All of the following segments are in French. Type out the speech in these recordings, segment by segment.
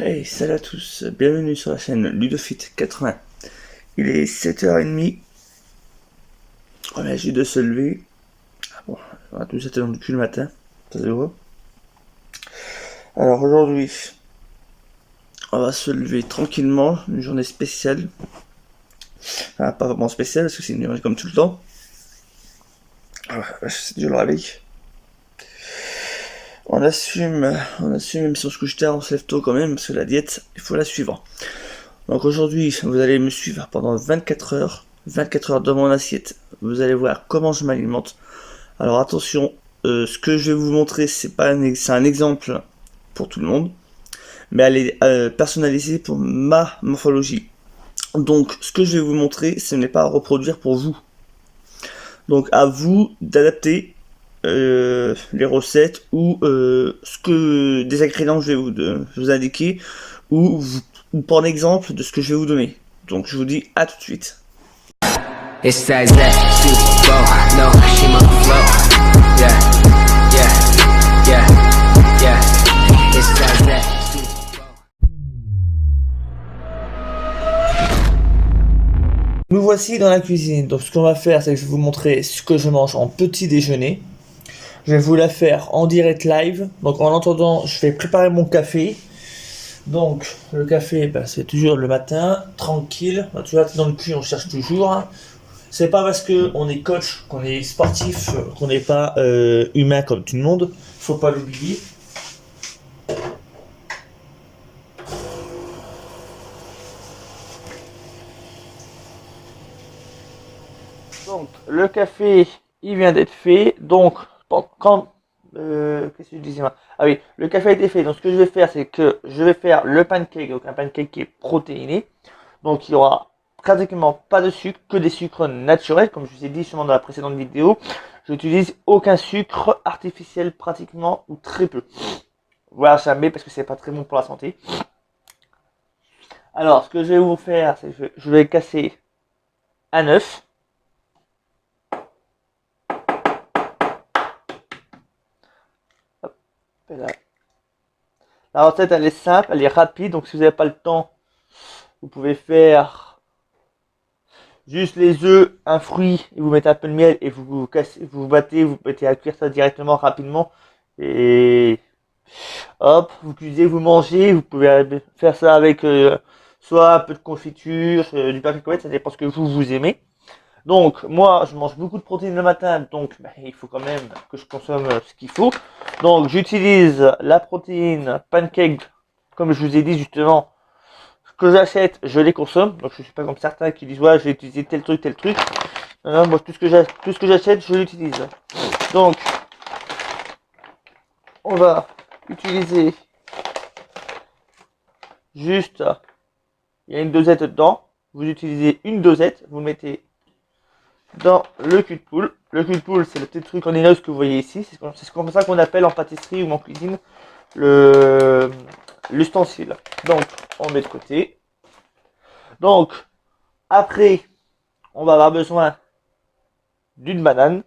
Hey, salut à tous, bienvenue sur la chaîne Ludofit80. Il est 7h30, on vient juste de se lever. Ah bon, on a tous été dans le cul le matin, ça se voit. Alors aujourd'hui, on va se lever tranquillement, une journée spéciale. Enfin, pas vraiment spéciale parce que c'est une journée comme tout le temps. Ah, c'est dur le réveil. On assume, même si on se couche tard, on se lève tôt quand même, parce que la diète, il faut la suivre. Donc aujourd'hui, vous allez me suivre pendant 24 heures. 24 heures dans mon assiette. Vous allez voir comment je m'alimente. Alors attention, ce que je vais vous montrer, c'est un exemple pour tout le monde, mais elle est personnalisée pour ma morphologie. Donc ce que je vais vous montrer, ce n'est pas à reproduire pour vous. Donc à vous d'adapter les recettes ou des ingrédients que je vais vous indiquer ou prendre exemple de ce que je vais vous donner. Donc je vous dis à tout de suite. It's that super flow, no, she my flow, yeah, yeah, yeah, yeah, it's that super flow. Nous voici dans la cuisine, donc ce qu'on va faire, c'est que je vais vous montrer ce que je mange en petit déjeuner. Je vais vous la faire en direct live, donc en attendant, je vais préparer mon café. Donc le café, c'est toujours le matin, tranquille, tu vois, dans le cul on cherche toujours. C'est pas parce qu'on est coach, qu'on est sportif, qu'on n'est pas humain comme tout le monde. Faut pas l'oublier. Donc le café, il vient d'être fait. Donc qu'est-ce que je disais moi? Ah oui, le café a été fait. Donc ce que je vais faire, c'est que je vais faire le pancake, donc un pancake qui est protéiné. Donc il y aura pratiquement pas de sucre, que des sucres naturels, comme je vous ai dit justement dans la précédente vidéo. Je n'utilise aucun sucre artificiel pratiquement ou très peu. Voilà, jamais parce que c'est pas très bon pour la santé. Alors, ce que je vais vous faire, c'est que je vais casser un œuf. Hop, là. La recette, elle est simple, elle est rapide, donc si vous n'avez pas le temps, vous pouvez faire juste les œufs, un fruit, et vous mettez un peu de miel, et vous cassez, vous battez, vous mettez à cuire ça directement, rapidement, et hop, vous cuisez, vous mangez, vous pouvez faire ça avec soit un peu de confiture, du pain cacahuète, ça dépend ce que vous aimez. Donc, moi, je mange beaucoup de protéines le matin, donc il faut quand même que je consomme ce qu'il faut. Donc, j'utilise la protéine pancake, comme je vous ai dit justement, ce que j'achète, je les consomme. Donc, je suis pas comme certains qui disent, ouais, je vais utiliser tel truc, tel truc. Non, non, moi, tout ce que j'achète, je l'utilise. Donc, on va utiliser juste, il y a une dosette dedans. Vous utilisez une dosette, vous mettez dans le cul de poule. Le cul de poule, c'est le petit truc en inox que vous voyez ici. C'est comme ça qu'on appelle en pâtisserie ou en cuisine l'ustensile. Donc, on met de côté. Donc, après, on va avoir besoin d'une banane.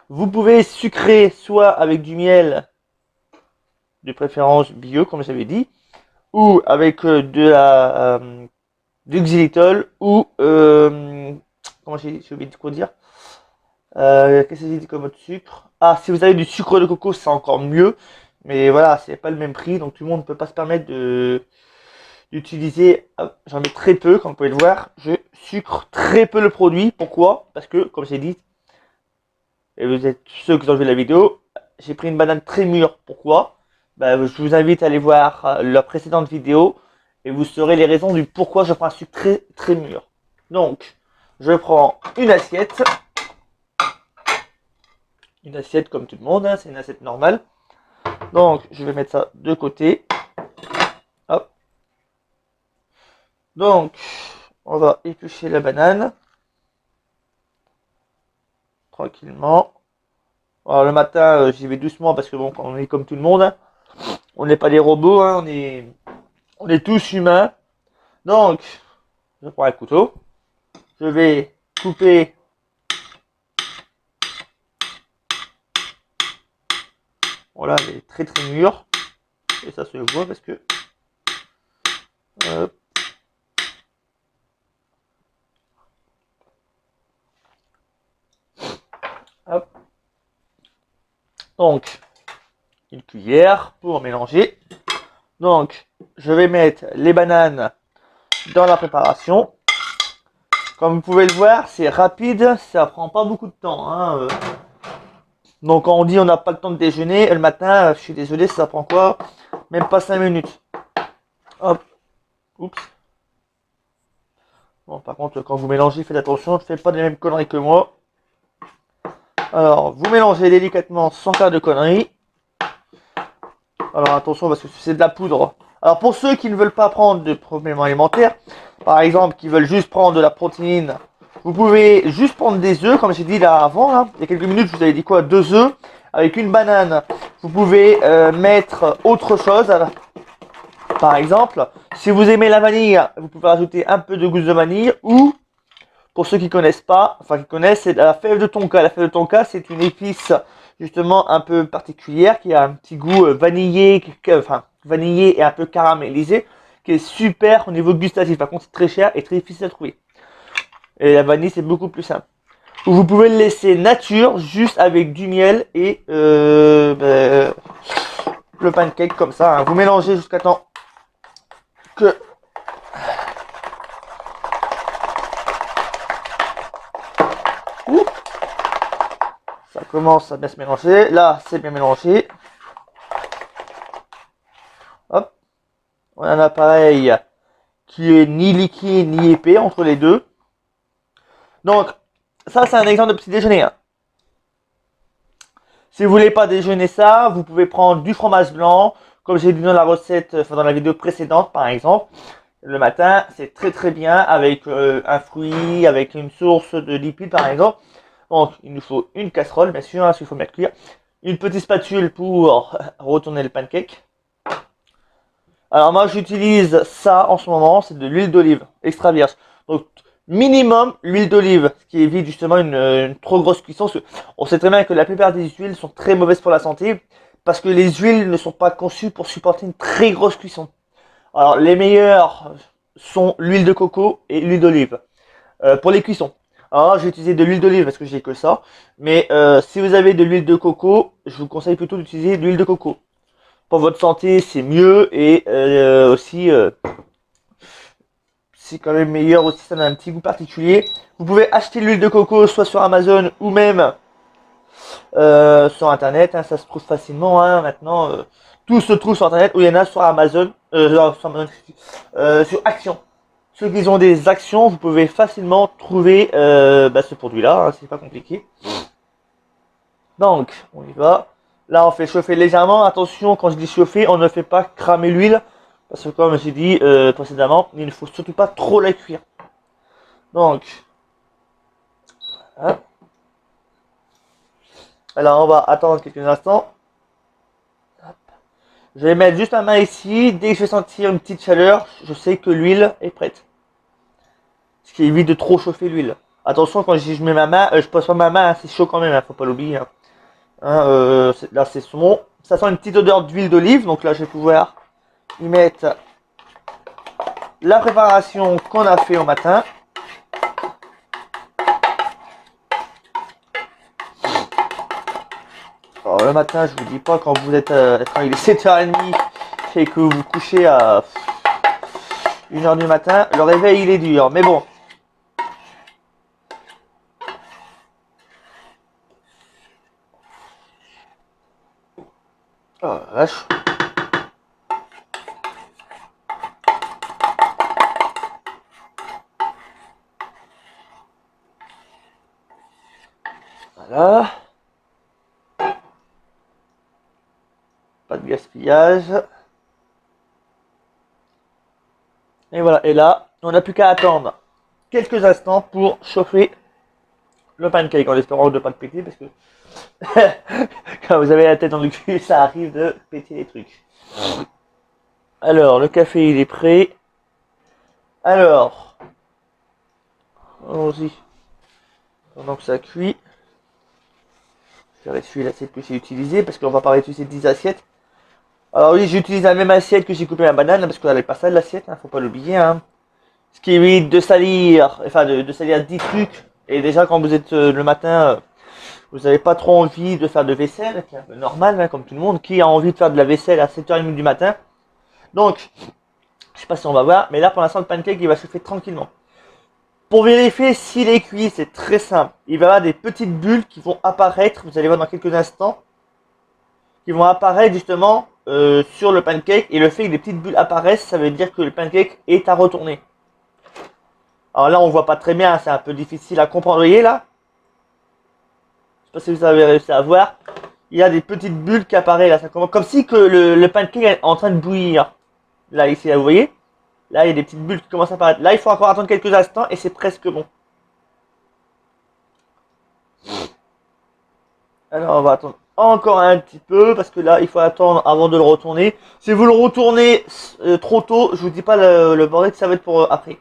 Vous pouvez sucrer soit avec du miel, de préférence bio, comme j'avais dit, ou avec du xylitol, ou comment j'ai oublié de quoi dire. Qu'est-ce que j'ai dit comme autre sucre? Ah, si vous avez du sucre de coco, c'est encore mieux. Mais voilà, c'est pas le même prix, donc tout le monde ne peut pas se permettre d'utiliser. J'en mets très peu, comme vous pouvez le voir. Je sucre très peu le produit. Pourquoi? Parce que, comme j'ai dit, et vous êtes ceux qui ont vu la vidéo, j'ai pris une banane très mûre. Pourquoi? Je vous invite à aller voir la précédente vidéo et vous saurez les raisons du pourquoi je prends un sucre très très mûr. Donc, je prends une assiette. Une assiette comme tout le monde, hein, c'est une assiette normale. Donc, je vais mettre ça de côté. Hop. Donc, on va éplucher la banane. Tranquillement. Alors, le matin, j'y vais doucement parce que bon, on est comme tout le monde. Hein. On n'est pas des robots, hein, on est tous humains. Donc, je prends un couteau. Je vais couper voilà, elle est très très mûre. Et ça se voit parce que Hop. Hop. Donc, une cuillère pour mélanger. Donc, je vais mettre les bananes dans la préparation. Comme vous pouvez le voir, c'est rapide, ça prend pas beaucoup de temps. Hein. Donc, quand on dit on n'a pas le temps de déjeuner, le matin, je suis désolé, ça prend quoi? Même pas 5 minutes. Hop. Oups. Bon, par contre, quand vous mélangez, faites attention, ne faites pas les mêmes conneries que moi. Alors, vous mélangez délicatement sans faire de conneries. Alors, attention, parce que c'est de la poudre. Alors, pour ceux qui ne veulent pas prendre de compléments alimentaires, par exemple, qui veulent juste prendre de la protéine, vous pouvez juste prendre des œufs, comme j'ai dit là avant, là. Il y a quelques minutes, je vous avais dit quoi? 2 œufs avec une banane. Vous pouvez mettre autre chose. Par exemple, si vous aimez la vanille, vous pouvez rajouter un peu de gousse de vanille ou, pour ceux qui connaissent pas, enfin qui connaissent, c'est la fève de tonka. La fève de tonka, c'est une épice justement un peu particulière qui a un petit goût vanillé, vanillé et un peu caramélisé, qui est super au niveau gustatif. Par contre, c'est très cher et très difficile à trouver. Et la vanille, c'est beaucoup plus simple. Ou vous pouvez le laisser nature, juste avec du miel et le pancake comme ça. Hein. Vous mélangez jusqu'à temps que ça commence à bien se mélanger. Là, c'est bien mélangé. Hop. On a un appareil qui est ni liquide ni épais entre les deux. Donc, ça, c'est un exemple de petit déjeuner. Hein. Si vous voulez pas déjeuner ça, vous pouvez prendre du fromage blanc, comme j'ai dit dans la recette, enfin dans la vidéo précédente, par exemple. Le matin, c'est très très bien avec un fruit, avec une source de lipides, par exemple. Donc, il nous faut une casserole, bien sûr, hein, parce qu'il faut bien cuire. Une petite spatule pour retourner le pancake. Alors moi j'utilise ça en ce moment, c'est de l'huile d'olive extra vierge. Donc minimum l'huile d'olive, ce qui évite justement une trop grosse cuisson. Parce que on sait très bien que la plupart des huiles sont très mauvaises pour la santé parce que les huiles ne sont pas conçues pour supporter une très grosse cuisson. Alors les meilleures sont l'huile de coco et l'huile d'olive pour les cuissons. Alors j'ai utilisé de l'huile d'olive parce que j'ai que ça. Mais si vous avez de l'huile de coco, je vous conseille plutôt d'utiliser de l'huile de coco. Pour votre santé, c'est mieux et aussi c'est quand même meilleur aussi, ça a un petit goût particulier. Vous pouvez acheter l'huile de coco soit sur Amazon ou même sur internet, hein, ça se trouve facilement hein, maintenant. Tout se trouve sur internet ou il y en a sur Amazon, sur Action. Ceux qui ont des actions, vous pouvez facilement trouver ce produit-là, hein, c'est pas compliqué. Donc, on y va. Là, on fait chauffer légèrement. Attention, quand je dis chauffer, on ne fait pas cramer l'huile. Parce que comme j'ai dit précédemment, il ne faut surtout pas trop la cuire. Donc, hein. Alors on va attendre quelques instants. Je vais mettre juste ma main ici. Dès que je vais sentir une petite chaleur, je sais que l'huile est prête. Ce qui évite de trop chauffer l'huile. Attention, quand je mets ma main, je pose pas ma main, hein, c'est chaud quand même, hein, faut pas l'oublier. Hein. Là c'est bon. Ça sent une petite odeur d'huile d'olive, donc là je vais pouvoir y mettre la préparation qu'on a fait au matin. Alors le matin, je vous dis pas quand vous êtes quand il est 7h30 et que vous vous couchez à 1h du matin, le réveil il est dur, mais bon. Oh la vache. Voilà. Pas de gaspillage. Et voilà, et là, on n'a plus qu'à attendre quelques instants pour chauffer le pancake en espérant de ne pas le péter parce que quand vous avez la tête dans le cul, ça arrive de péter les trucs. Alors, le café il est prêt. Alors, allons-y. Pendant que ça cuit, je vais essuyer l'assiette que j'ai utilisée parce qu'on va pas réutiliser 10 assiettes. Alors oui, j'utilise la même assiette que j'ai coupé ma banane, parce qu'elle est pas sale l'assiette, hein, faut pas l'oublier. Hein. Ce qui évite de salir, enfin de salir 10 trucs. Et déjà quand vous êtes le matin, vous n'avez pas trop envie de faire de vaisselle, c'est un peu normal, hein, comme tout le monde. Qui a envie de faire de la vaisselle à 7h30 du matin? Donc, je sais pas si on va voir, mais là pour l'instant le pancake il va se faire tranquillement. Pour vérifier s'il est cuit, c'est très simple. Il va y avoir des petites bulles qui vont apparaître, vous allez voir dans quelques instants, qui vont apparaître justement sur le pancake. Et le fait que des petites bulles apparaissent, ça veut dire que le pancake est à retourner. Alors là, on voit pas très bien, c'est un peu difficile à comprendre. Vous voyez là? Je sais pas si vous avez réussi à voir. Il y a des petites bulles qui apparaissent là, ça commence comme si que le pancake est en train de bouillir. Là, ici, là, vous voyez? Là, il y a des petites bulles qui commencent à apparaître. Là, il faut encore attendre quelques instants et c'est presque bon. Alors, on va attendre encore un petit peu parce que là, il faut attendre avant de le retourner. Si vous le retournez trop tôt, je vous dis pas le bordel que ça va être pour après.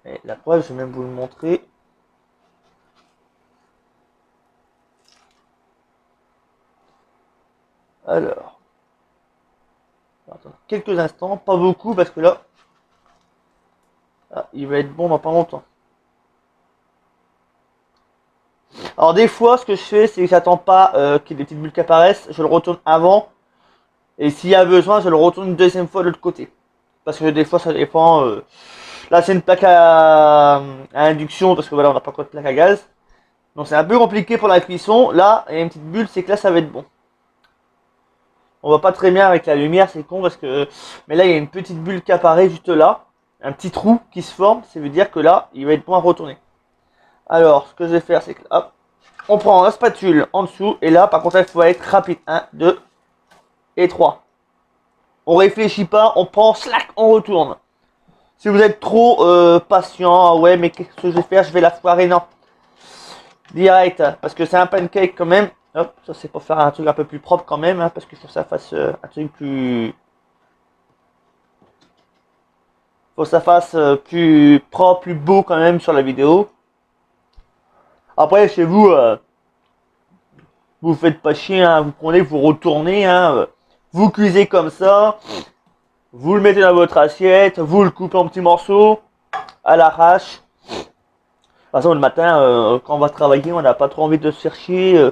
Et la preuve, je vais même vous le montrer. Alors, on va attendre quelques instants, pas beaucoup parce que là, il va être bon dans pas longtemps. Alors des fois, ce que je fais, c'est que j'attends pas qu'il y ait des petites bulles qui apparaissent, je le retourne avant. Et s'il y a besoin, je le retourne une deuxième fois de l'autre côté. Parce que des fois, ça dépend. Là, c'est une plaque à induction, parce que voilà, on n'a pas encore de plaque à gaz. Donc c'est un peu compliqué pour la cuisson. Là, il y a une petite bulle, c'est que là, ça va être bon. On voit pas très bien avec la lumière, c'est con parce que... Mais là, il y a une petite bulle qui apparaît juste là. Un petit trou qui se forme, ça veut dire que là, il va être bon à retourner. Alors, ce que je vais faire, c'est que hop, on prend la spatule en dessous. Et là, par contre, il faut être rapide. 1, 2 et 3. On réfléchit pas, on prend, slack, on retourne. Si vous êtes trop patient, ouais, mais qu'est-ce que je vais faire? Je vais la foirer, non. Direct, parce que c'est un pancake quand même. Hop, ça c'est pour faire un truc un peu plus propre quand même, hein, parce qu'il faut que ça fasse un truc plus... Faut que ça fasse plus propre, plus beau quand même sur la vidéo. Après, chez vous, vous faites pas chier, hein, vous prenez, vous retournez, hein, vous cuisez comme ça. Vous le mettez dans votre assiette, vous le coupez en petits morceaux, à l'arrache. De toute façon, le matin, quand on va travailler, on n'a pas trop envie de se faire chier.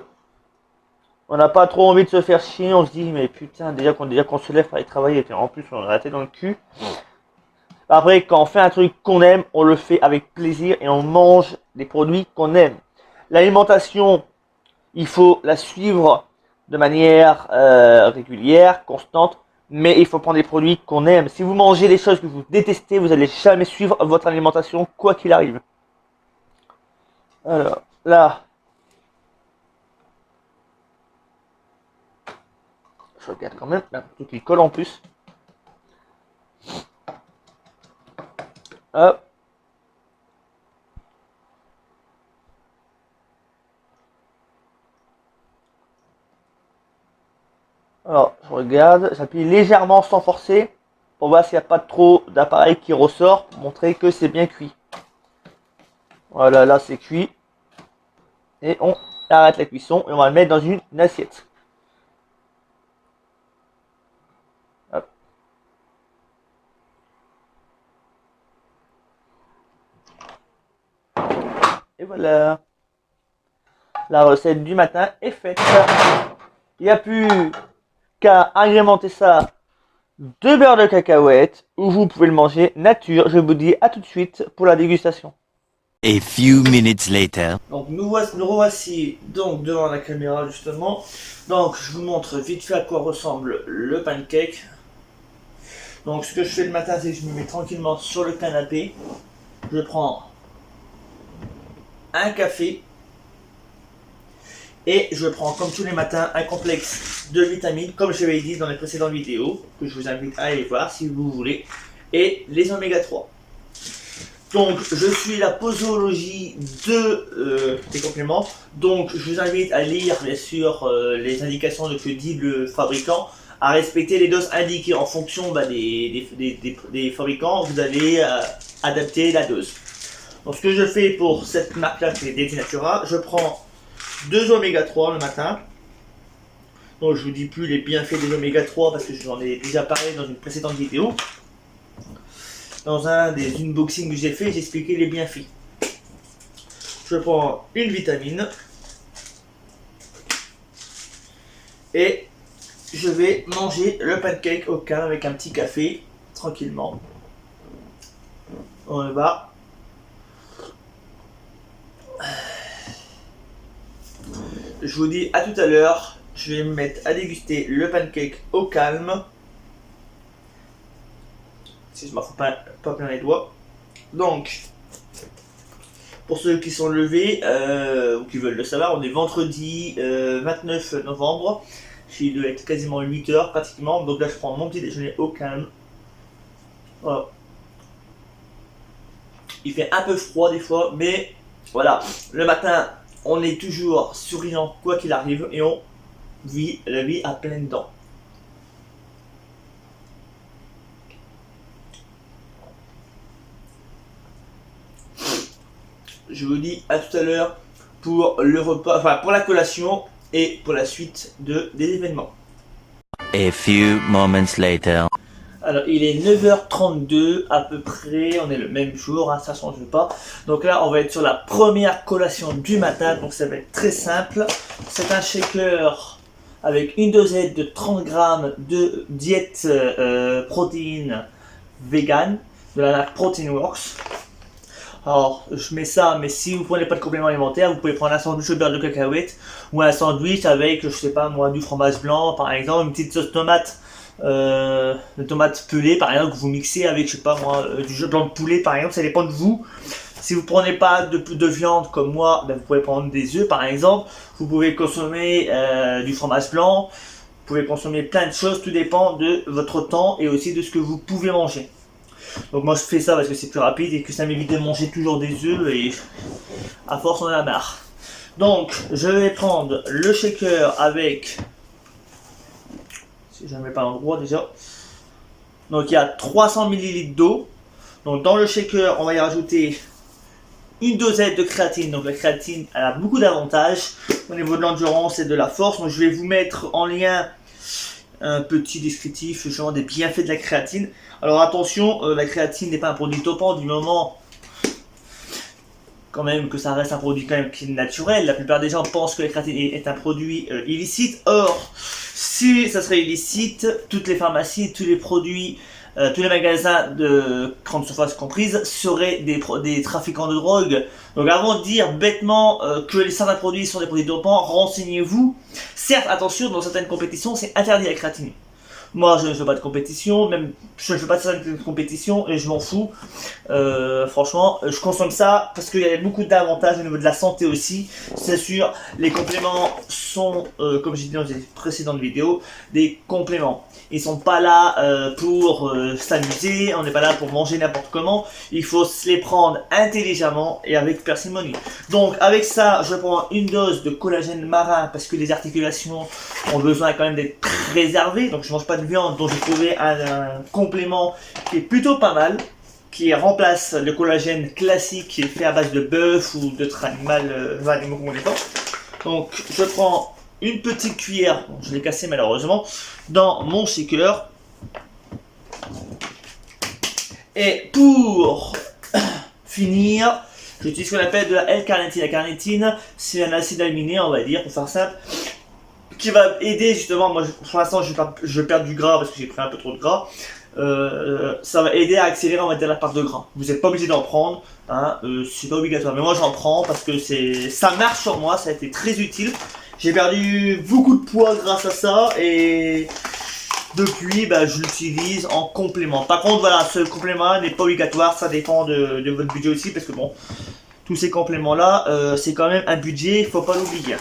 On n'a pas trop envie de se faire chier. On se dit, mais putain, déjà qu'on se lève pour aller travailler, et en plus, on a la tête dans le cul. Après, quand on fait un truc qu'on aime, on le fait avec plaisir et on mange des produits qu'on aime. L'alimentation, il faut la suivre de manière régulière, constante. Mais il faut prendre des produits qu'on aime. Si vous mangez des choses que vous détestez, vous n'allez jamais suivre votre alimentation, quoi qu'il arrive. Alors, là. Je regarde quand même. Là, tout qui colle en plus. Hop. Alors, je regarde, j'appuie légèrement sans forcer pour voir s'il n'y a pas trop d'appareil qui ressort pour montrer que c'est bien cuit. Voilà, là c'est cuit. Et on arrête la cuisson et on va le mettre dans une assiette. Hop. Et voilà. La recette du matin est faite. Il n'y a plus qu'à agrémenter ça de beurre de cacahuète ou vous pouvez le manger nature. Je vous dis à tout de suite pour la dégustation. A few minutes later. Donc nous revoici donc devant la caméra justement. Donc je vous montre vite fait à quoi ressemble le pancake. Donc ce que je fais le matin, c'est que je me mets tranquillement sur le canapé. Je prends un café. Et je prends comme tous les matins un complexe de vitamines, comme je l'avais dit dans les précédentes vidéos, que je vous invite à aller voir si vous voulez, et les oméga 3. Donc je suis la posologie des compléments, donc je vous invite à lire bien sûr les indications que dit le fabricant, à respecter les doses indiquées en fonction des fabricants, vous allez adapter la dose. Donc ce que je fais pour cette marque là, c'est DT Natura, je prends 2 oméga 3 le matin. Donc je vous dis plus les bienfaits des oméga 3 parce que j'en ai déjà parlé dans une précédente vidéo. Dans un des unboxings que j'ai fait, j'ai expliqué les bienfaits. Je prends une vitamine et je vais manger le pancake au calme avec un petit café, tranquillement. On y va. Je vous dis à tout à l'heure. Je vais me mettre à déguster le pancake au calme. Si je m'en fous pas plein les doigts. Donc, pour ceux qui sont levés ou qui veulent le savoir, on est vendredi 29 novembre. Il doit être quasiment 8 heures pratiquement. Donc là, je prends mon petit déjeuner au calme. Voilà. Il fait un peu froid des fois, mais voilà. Le matin, on est toujours souriant quoi qu'il arrive et on vit la vie à pleines dents. Je vous dis à tout à l'heure pour le repas, enfin pour la collation et pour la suite des événements. A few moments later. Alors il est 9h32 à peu près, on est le même jour, hein, ça change pas. Donc là on va être sur la première collation du matin, donc ça va être très simple. C'est un shaker avec une dosette de 30 grammes de diète protéine vegan de la marque Protein Works. Alors, je mets ça, mais si vous prenez pas de complément alimentaire, vous pouvez prendre un sandwich au beurre de cacahuète ou un sandwich avec, je sais pas moi, du fromage blanc par exemple, une petite sauce tomate, de tomate pelée par exemple, que vous mixez avec, je sais pas moi, du jus blanc de poulet par exemple, ça dépend de vous. Si vous prenez pas de viande comme moi, ben vous pouvez prendre des œufs par exemple, vous pouvez consommer du fromage blanc, vous pouvez consommer plein de choses, tout dépend de votre temps et aussi de ce que vous pouvez manger. Donc moi je fais ça parce que c'est plus rapide et que ça m'évite de manger toujours des œufs et à force on en a marre. Donc je vais prendre le shaker avec, si je ne mets pas l'endroit déjà, donc il y a 300 ml d'eau. Donc dans le shaker on va y rajouter une dosette de créatine. Donc la créatine elle a beaucoup d'avantages au niveau de l'endurance et de la force. Donc je vais vous mettre en lien un petit descriptif justement des bienfaits de la créatine. Alors attention, la créatine n'est pas un produit dopant du moment quand même que ça reste un produit quand même qui est naturel. La plupart des gens pensent que la créatine est un produit illicite. Or, si ça serait illicite, toutes les pharmacies, tous les produits, tous les magasins de grande surface comprises seraient des trafiquants de drogue. Donc avant de dire bêtement que certains produits sont des produits dopants, renseignez-vous. Certes, attention, dans certaines compétitions, c'est interdit la créatine. Moi, je ne fais pas de compétition, même je ne fais pas de certaines compétitions et je m'en fous. Franchement, je consomme ça parce qu'il y a beaucoup d'avantages au niveau de la santé aussi. C'est sûr, les compléments sont, comme j'ai dit dans les précédentes vidéos, des compléments. Ils sont pas là pour s'amuser, on n'est pas là pour manger n'importe comment. Il faut se les prendre intelligemment et avec parcimonie. Donc avec ça, je prends une dose de collagène marin parce que les articulations ont besoin quand même d'être préservées. Donc je mange pas de viande, donc j'ai trouvé un complément qui est plutôt pas mal, qui remplace le collagène classique qui est fait à base de bœuf ou d'autres animaux comme on les pense. Donc je prends une petite cuillère, bon, je l'ai cassé malheureusement, dans mon shaker. Et pour finir, j'utilise ce qu'on appelle de la L-carnitine. La carnitine, c'est un acide aminé, on va dire, pour faire simple, qui va aider justement, moi pour l'instant je vais perdre du gras parce que j'ai pris un peu trop de gras. Ça va aider à accélérer, on va dire, la perte de gras. Vous n'êtes pas obligé d'en prendre, hein, c'est pas obligatoire, mais moi j'en prends parce que ça marche sur moi, ça a été très utile. J'ai perdu beaucoup de poids grâce à ça et depuis je l'utilise en complément. Par contre voilà, ce complément n'est pas obligatoire, ça dépend de votre budget aussi parce que bon, tous ces compléments là c'est quand même un budget, il faut pas l'oublier.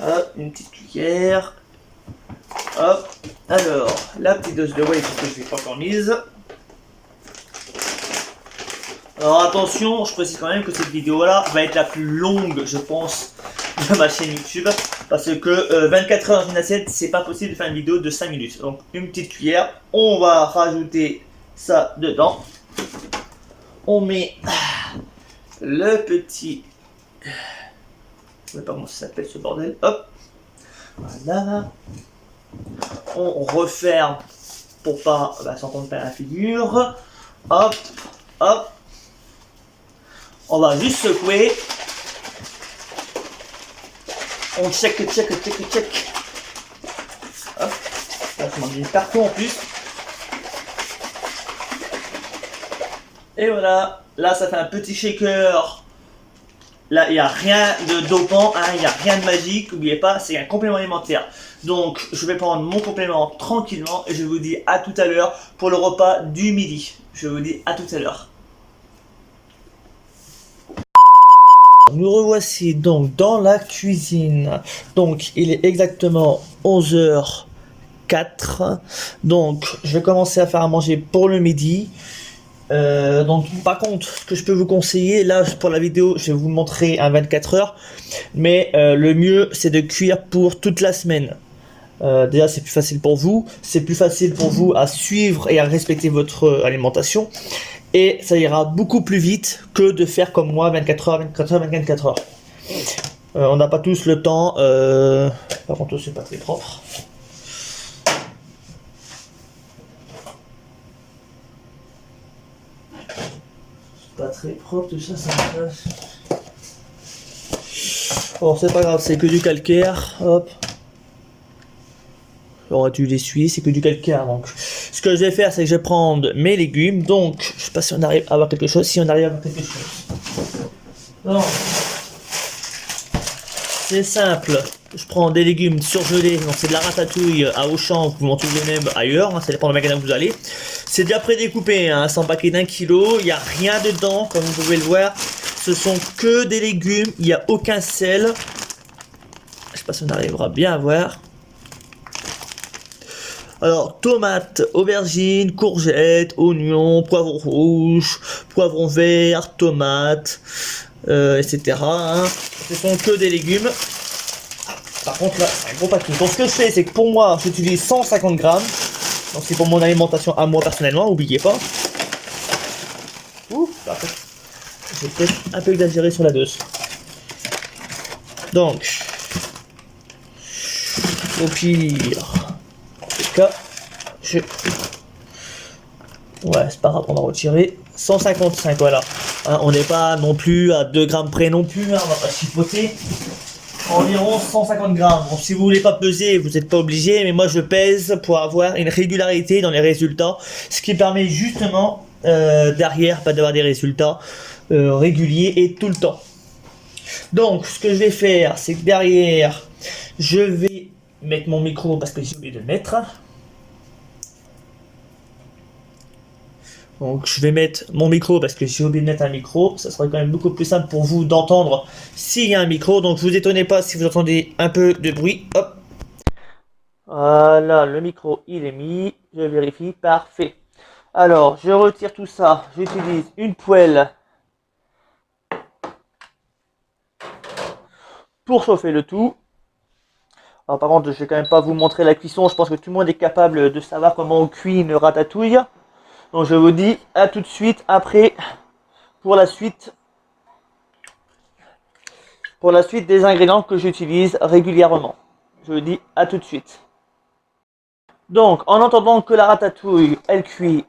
Hop, une petite cuillère. Hop, alors la petite dose de whey que je n'ai pas encore mise. Alors attention, je précise quand même que cette vidéo là va être la plus longue je pense de ma chaîne YouTube parce que 24 heures dans une assiette c'est pas possible de faire une vidéo de 5 minutes. Donc une petite cuillère, on va rajouter ça dedans. On met le petit, je sais pas comment ça s'appelle ce bordel, hop, Voilà. On referme pour pas s'en prendre plein la figure. Hop, hop. On va juste secouer. On check. Hop. Là, je m'en dis partout en plus. Et voilà. Là, ça fait un petit shaker. Là, il n'y a rien de dopant, hein, il n'y a rien de magique. N'oubliez pas, c'est un complément alimentaire. Donc, je vais prendre mon complément tranquillement et je vous dis à tout à l'heure pour le repas du midi. Je vous dis à tout à l'heure. Nous revoici donc dans la cuisine. Donc, il est exactement 11h04. Donc, je vais commencer à faire à manger pour le midi. Donc par contre, ce que je peux vous conseiller, là pour la vidéo, je vais vous montrer un 24 heures, mais le mieux c'est de cuire pour toute la semaine. Déjà c'est plus facile pour vous, c'est plus facile pour vous à suivre et à respecter votre alimentation, et ça ira beaucoup plus vite que de faire comme moi 24 heures. On n'a pas tous le temps, par contre c'est pas très propre. Pas très propre tout ça, ça me passe. Bon, c'est pas grave, c'est que du calcaire. Hop. J'aurais dû l'essuyer, c'est que du calcaire. Donc, ce que je vais faire, c'est que je vais prendre mes légumes. Donc, je sais pas si on arrive à avoir quelque chose. Si on arrive à avoir quelque chose. Donc, c'est simple. Je prends des légumes surgelés. Donc, c'est de la ratatouille à Auchan. Vous m'en trouvez même ailleurs. Hein, ça dépend du magasin où vous allez. C'est déjà prédécoupé, hein, c'est un paquet d'1 kilo, il n'y a rien dedans, comme vous pouvez le voir. Ce sont que des légumes, il n'y a aucun sel. Je sais pas si on arrivera bien à voir. Alors, tomates, aubergines, courgettes, oignons, poivrons rouges, poivrons verts, tomates, etc. Hein. Ce sont que des légumes. Par contre, là, c'est un gros paquet. Donc, ce que je fais, c'est que pour moi, j'utilise 150 grammes. Donc c'est pour mon alimentation à moi personnellement, n'oubliez pas. Ouh, parfait. J'ai peut-être un peu exagéré sur la dose. Donc, au pire, en tout cas, ouais, c'est pas grave, on va retirer 155, voilà. Hein, on n'est pas non plus à 2 grammes près non plus, hein, on va pas chipoter. Environ 150 grammes. Bon, si vous voulez pas peser, vous n'êtes pas obligé, mais moi je pèse pour avoir une régularité dans les résultats, ce qui permet justement derrière d'avoir des résultats réguliers et tout le temps. Donc, ce que je vais faire, c'est que derrière, je vais mettre mon micro parce que j'ai oublié de le mettre. Donc je vais mettre mon micro parce que j'ai oublié de mettre un micro. Ça sera quand même beaucoup plus simple pour vous d'entendre s'il y a un micro. Donc vous étonnez pas si vous entendez un peu de bruit. Hop. Voilà, le micro il est mis. Je vérifie. Parfait. Alors je retire tout ça. J'utilise une poêle pour chauffer le tout. Alors par contre je vais quand même pas vous montrer la cuisson. Je pense que tout le monde est capable de savoir comment on cuit une ratatouille. Donc je vous dis à tout de suite après pour la suite des ingrédients que j'utilise régulièrement. Je vous dis à tout de suite. Donc en attendant que la ratatouille elle cuit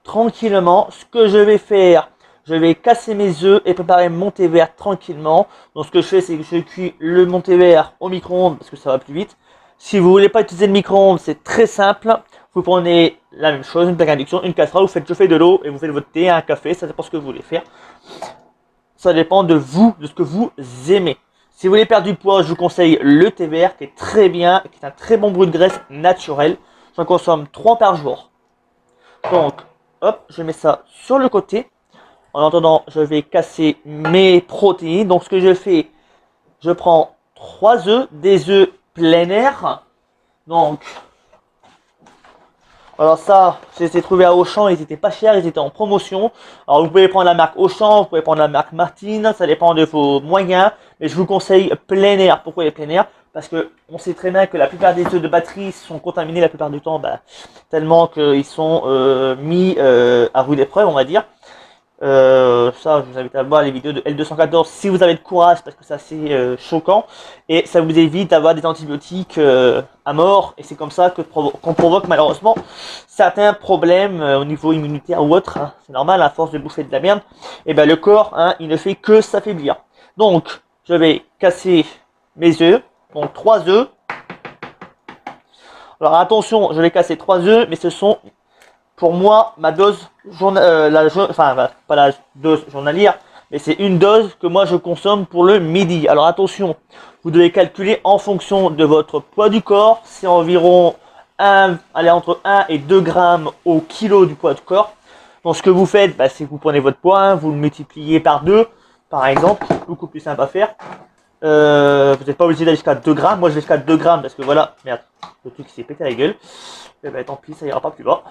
tranquillement, ce que je vais faire, je vais casser mes œufs et préparer mon thé vert tranquillement. Donc ce que je fais, c'est que je cuis le mon thé vert au micro-ondes parce que ça va plus vite. Si vous voulez pas utiliser le micro-ondes, c'est très simple. Vous prenez la même chose, une plaque d'induction, une casserole, vous faites chauffer de l'eau et vous faites votre thé, un café, ça dépend ce que vous voulez faire. Ça dépend de vous, de ce que vous aimez. Si vous voulez perdre du poids, je vous conseille le thé vert qui est très bien, qui est un très bon brûle de graisse naturel. J'en consomme 3 par jour. Donc, hop, je mets ça sur le côté. En attendant, je vais casser mes protéines. Donc, ce que je fais, je prends 3 œufs, des œufs plein air. Donc, alors ça, je les ai trouvés à Auchan, ils étaient pas chers, ils étaient en promotion. Alors vous pouvez prendre la marque Auchan, vous pouvez prendre la marque Martine, ça dépend de vos moyens. Mais je vous conseille plein air. Pourquoi les plein air? Parce que on sait très bien que la plupart des œufs de batterie sont contaminés la plupart du temps, tellement qu'ils sont mis à rude épreuve, on va dire. Ça, je vous invite à voir les vidéos de L214 si vous avez de courage, parce que c'est assez choquant. Et ça vous évite d'avoir des antibiotiques à mort. Et c'est comme ça qu'on provoque malheureusement certains problèmes au niveau immunitaire ou autre. Hein. C'est normal, à force de bouffer de la merde, et ben le corps, hein, il ne fait que s'affaiblir. Donc, je vais casser mes œufs. Donc 3 œufs. Alors attention, je vais casser 3 œufs, mais ce sont pour moi ma dose pas la dose journalière, mais c'est une dose que moi je consomme pour le midi. Alors attention, vous devez calculer en fonction de votre poids du corps, c'est environ entre 1 et 2 grammes au kilo du poids du corps. Donc ce que vous faites, bah, c'est que vous prenez votre poids, hein, vous le multipliez par 2, par exemple, beaucoup plus simple à faire. Vous n'êtes pas obligé d'aller jusqu'à 2 grammes. Moi je vais jusqu'à 2 grammes parce que voilà, merde, le truc s'est pété à la gueule. Et ben tant pis, ça ira pas plus bas.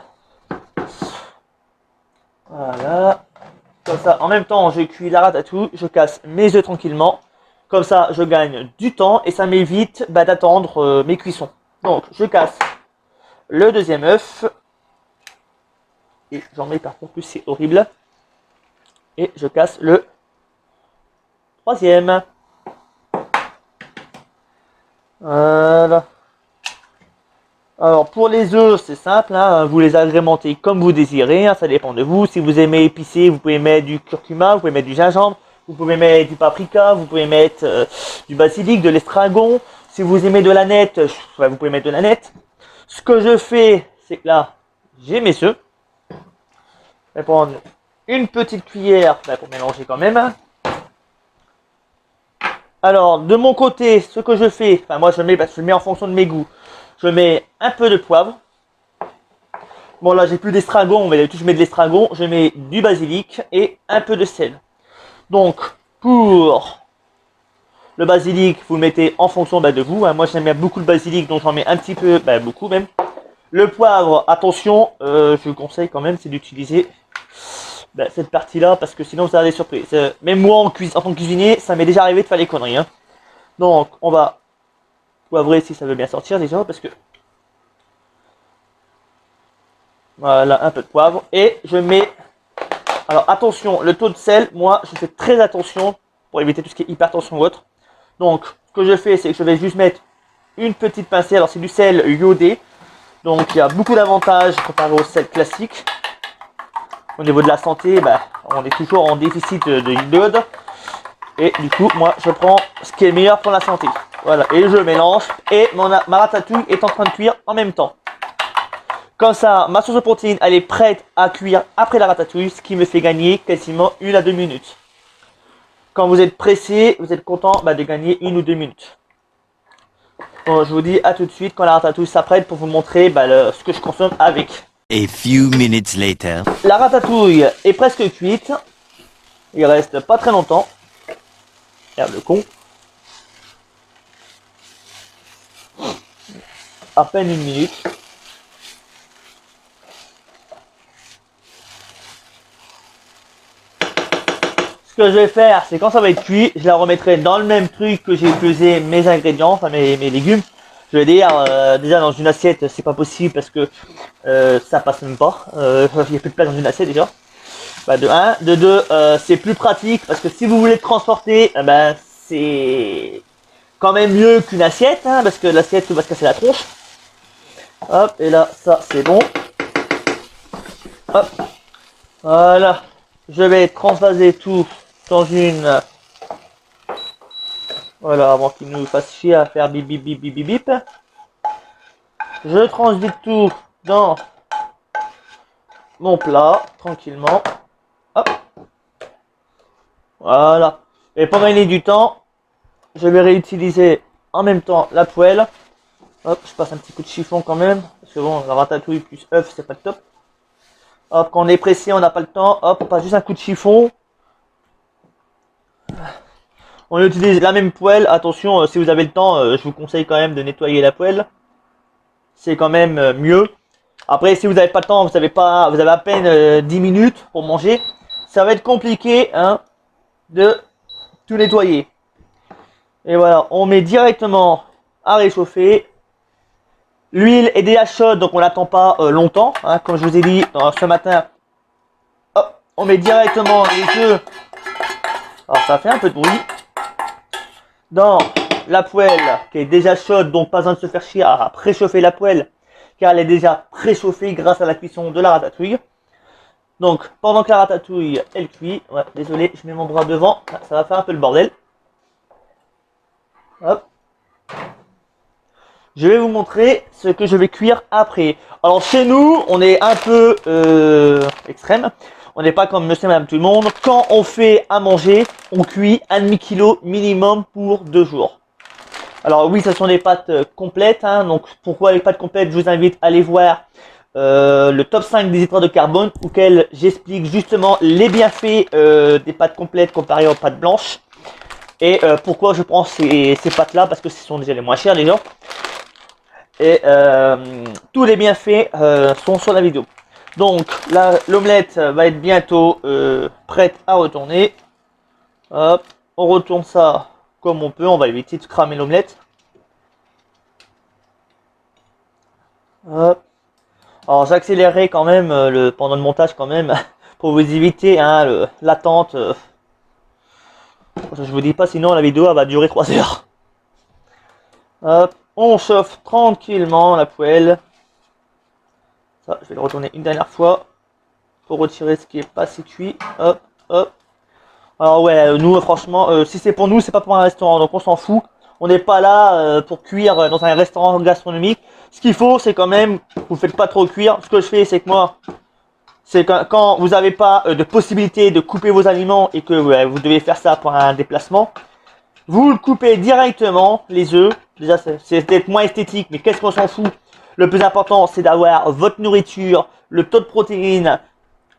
Voilà. Comme ça, en même temps, je cuis la ratatouille, je casse mes œufs tranquillement. Comme ça, je gagne du temps et ça m'évite d'attendre mes cuissons. Donc, je casse le deuxième œuf. Et j'en mets partout, en plus c'est horrible. Et je casse le troisième. Voilà. Alors pour les œufs, c'est simple, hein, vous les agrémentez comme vous désirez, hein, ça dépend de vous. Si vous aimez épicé, vous pouvez mettre du curcuma, vous pouvez mettre du gingembre, vous pouvez mettre du paprika, vous pouvez mettre du basilic, de l'estragon. Si vous aimez de l'aneth, vous pouvez mettre de l'aneth. Ce que je fais, c'est que là, j'ai mes œufs. Je vais prendre une petite cuillère pour mélanger quand même. Alors de mon côté, ce que je fais, enfin moi je mets en fonction de mes goûts. Je mets un peu de poivre. Bon là j'ai plus d'estragon, mais d'habitude je mets de l'estragon. Je mets du basilic et un peu de sel. Donc pour le basilic, vous le mettez en fonction de vous. Hein. Moi j'aime bien beaucoup le basilic, donc j'en mets un petit peu, beaucoup même. Le poivre, attention, je vous conseille quand même, c'est d'utiliser cette partie-là, parce que sinon vous avez des surprises. Même moi en tant que cuisinier, ça m'est déjà arrivé de faire des conneries. Hein. Donc on va poivrer si ça veut bien sortir déjà, parce que voilà, un peu de poivre. Et je mets, alors attention, le taux de sel, moi je fais très attention pour éviter tout ce qui est hypertension ou autre. Donc ce que je fais, c'est que je vais juste mettre une petite pincée. Alors c'est du sel iodé, donc il y a beaucoup d'avantages comparé au sel classique. Au niveau de la santé, on est toujours en déficit de iode. Et du coup, moi, je prends ce qui est meilleur pour la santé. Voilà, et je mélange. Et ma ratatouille est en train de cuire en même temps. Comme ça, ma sauce de protéines, elle est prête à cuire après la ratatouille, ce qui me fait gagner quasiment 1 à 2 minutes. Quand vous êtes pressé, vous êtes content de gagner 1 ou 2 minutes. Bon, je vous dis à tout de suite quand la ratatouille s'apprête pour vous montrer ce que je consomme avec. A few minutes later. La ratatouille est presque cuite. Il reste pas très longtemps. Regarde le con. À peine 1 minute. Ce que je vais faire, c'est quand ça va être cuit, je la remettrai dans le même truc que j'ai pesé mes ingrédients, enfin mes légumes. Je vais dire, déjà dans une assiette, c'est pas possible parce que ça passe même pas. Il n'y a plus de place dans une assiette déjà. De 1. De 2, c'est plus pratique parce que si vous voulez transporter, c'est quand même mieux qu'une assiette, hein, parce que l'assiette va se casser la tronche. Hop, et là, ça c'est bon. Hop, voilà. Je vais transvaser tout dans une... Voilà, avant qu'il nous fasse chier à faire bip bip bip bip bip bip. Je transvase tout dans mon plat, tranquillement. Hop. Voilà. Et pour gagner du temps, je vais réutiliser en même temps la poêle. Hop, je passe un petit coup de chiffon quand même. Parce que bon, la ratatouille plus œuf, c'est pas le top. Hop, quand on est pressé, on n'a pas le temps. Hop, on passe juste un coup de chiffon. On utilise la même poêle. Attention, si vous avez le temps, je vous conseille quand même de nettoyer la poêle. C'est quand même mieux. Après, si vous n'avez pas le temps, vous avez à peine 10 minutes pour manger. Ça va être compliqué de tout nettoyer. Et voilà, on met directement à réchauffer. L'huile est déjà chaude, donc on n'attend pas longtemps. Comme je vous ai dit ce matin, hop, on met directement les œufs. Alors ça fait un peu de bruit. Dans la poêle qui est déjà chaude, donc pas besoin de se faire chier à préchauffer la poêle, car elle est déjà préchauffée grâce à la cuisson de la ratatouille. Donc pendant que la ratatouille elle cuit, ouais, désolé, je mets mon bras devant, ça va faire un peu le bordel. Hop. Je vais vous montrer ce que je vais cuire après. Alors chez nous, on est un peu extrême. On n'est pas comme monsieur et madame tout le monde. Quand on fait à manger, on cuit 1,5 kg minimum pour 2 jours. Alors oui, ce sont des pâtes complètes. Hein, donc pourquoi les pâtes complètes? Je vous invite à aller voir le top 5 des hydrates de carbone, auquel j'explique justement les bienfaits des pâtes complètes comparées aux pâtes blanches. Et pourquoi je prends ces pâtes là, parce que ce sont déjà les moins chères déjà. Et tous les bienfaits sont sur la vidéo. Donc l'omelette va être bientôt prête à retourner. Hop, on retourne ça comme on peut, on va éviter de cramer l'omelette. Hop. Alors j'accélérerai quand même pendant le montage quand même pour vous éviter hein, l'attente. Je vous dis pas, sinon la vidéo elle va durer 3 heures. Hop, on chauffe tranquillement la poêle. Ça, je vais le retourner une dernière fois pour retirer ce qui est pas assez cuit. Hop, hop. Alors ouais, nous franchement, si c'est pour nous, c'est pas pour un restaurant, donc on s'en fout. On n'est pas là pour cuire dans un restaurant gastronomique. Ce qu'il faut, c'est quand même, vous faites pas trop cuire. Ce que je fais, c'est que moi, c'est quand vous n'avez pas de possibilité de couper vos aliments et que vous devez faire ça pour un déplacement, vous le coupez directement, les œufs. Déjà, c'est peut-être moins esthétique, mais qu'est-ce qu'on s'en fout? Le plus important, c'est d'avoir votre nourriture, le taux de protéines,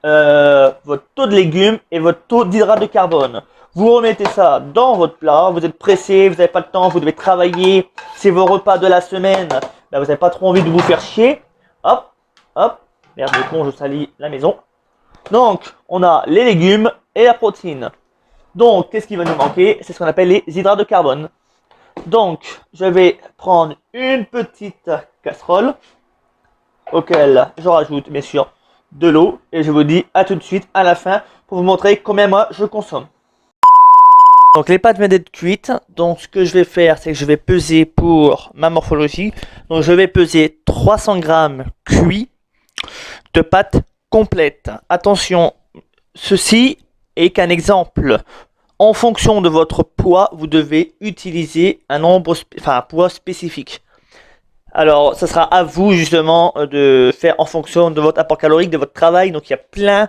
votre taux de légumes et votre taux d'hydrate de carbone. Vous remettez ça dans votre plat, vous êtes pressé, vous n'avez pas le temps, vous devez travailler, c'est vos repas de la semaine, là, vous n'avez pas trop envie de vous faire chier. Hop, hop, merde de con, je salis la maison. Donc, on a les légumes et la protéine. Donc, qu'est-ce qui va nous manquer? C'est ce qu'on appelle les hydrates de carbone. Donc, je vais prendre une petite casserole auquel je rajoute bien sûr de l'eau et je vous dis à tout de suite à la fin pour vous montrer combien moi je consomme. Donc les pâtes viennent d'être cuites, donc ce que je vais faire c'est que je vais peser pour ma morphologie. Donc je vais peser 300 grammes cuits de pâtes complètes. Attention, ceci est qu'un exemple. En fonction de votre poids, vous devez utiliser un poids spécifique. Alors, ça sera à vous justement de faire en fonction de votre apport calorique, de votre travail. Donc, il y a plein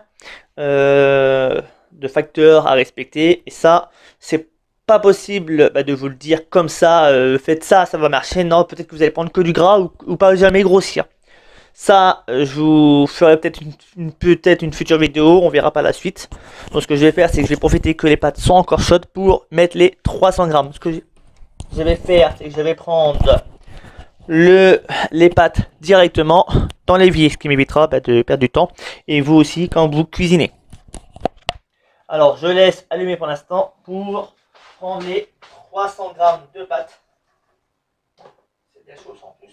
de facteurs à respecter. Et ça, c'est pas possible de vous le dire comme ça. Faites ça, ça va marcher. Non, peut-être que vous allez prendre que du gras ou pas jamais grossir. Ça, je vous ferai peut-être une future vidéo, on verra par la suite. Donc ce que je vais faire, c'est que je vais profiter que les pâtes sont encore chaudes pour mettre les 300 grammes. Ce que je vais faire, c'est que je vais prendre les pâtes directement dans l'évier, ce qui m'évitera de perdre du temps. Et vous aussi quand vous cuisinez. Alors je laisse allumer pour l'instant pour prendre les 300 grammes de pâtes. C'est bien chaud en plus.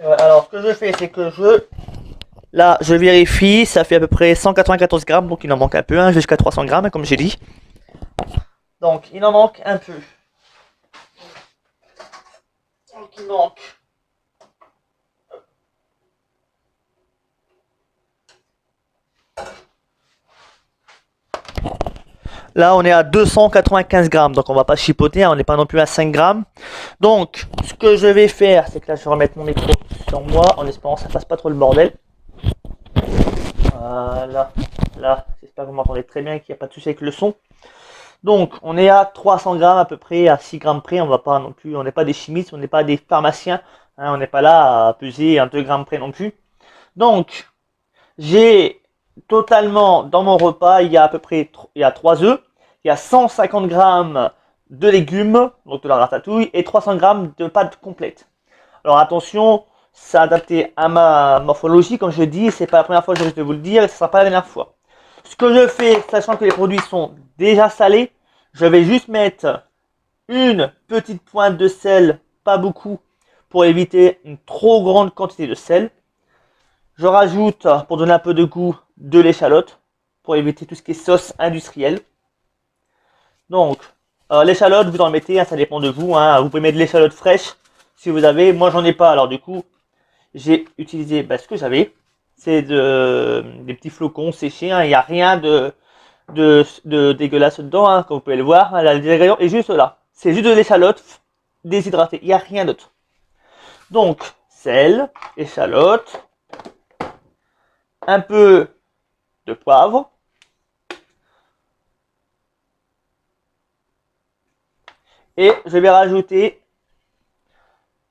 Alors ce que je fais, c'est que je vérifie, ça fait à peu près 194 grammes, donc il en manque un peu, hein, jusqu'à 300 grammes comme j'ai dit. Donc il en manque un peu. Donc il manque. Là on est à 295 grammes, donc on va pas chipoter, hein, on n'est pas non plus à 5 grammes. Donc ce que je vais faire, c'est que là je vais remettre mon micro sur moi en espérant que ça fasse pas trop le bordel. Voilà, là, j'espère que vous m'entendez très bien et qu'il n'y a pas de souci avec le son. Donc on est à 300 grammes à peu près, à 6 grammes près, on va pas non plus, on n'est pas des chimistes, on n'est pas des pharmaciens, hein, on n'est pas là à peser à 2 grammes près non plus. Donc j'ai totalement dans mon repas, il y a à peu près 3 œufs, il y a 150 grammes de légumes, donc de la ratatouille, et 300 grammes de pâtes complètes. Alors attention, c'est adapté à ma morphologie, comme je dis, c'est pas la première fois que je vais vous le dire, et ce sera pas la dernière fois. Ce que je fais, sachant que les produits sont déjà salés, je vais juste mettre une petite pointe de sel, pas beaucoup, pour éviter une trop grande quantité de sel. Je rajoute, pour donner un peu de goût, de l'échalote, pour éviter tout ce qui est sauce industrielle. Donc, l'échalote, vous en mettez, hein, ça dépend de vous. Hein. Vous pouvez mettre de l'échalote fraîche, si vous avez. Moi, j'en ai pas, alors du coup, j'ai utilisé ce que j'avais. C'est des petits flocons séchés, hein. Il n'y a rien de dégueulasse dedans, hein, comme vous pouvez le voir. Hein. L'ingrédient est juste là. C'est juste de l'échalote déshydratée, il n'y a rien d'autre. Donc, sel, échalote, un peu de poivre, et je vais rajouter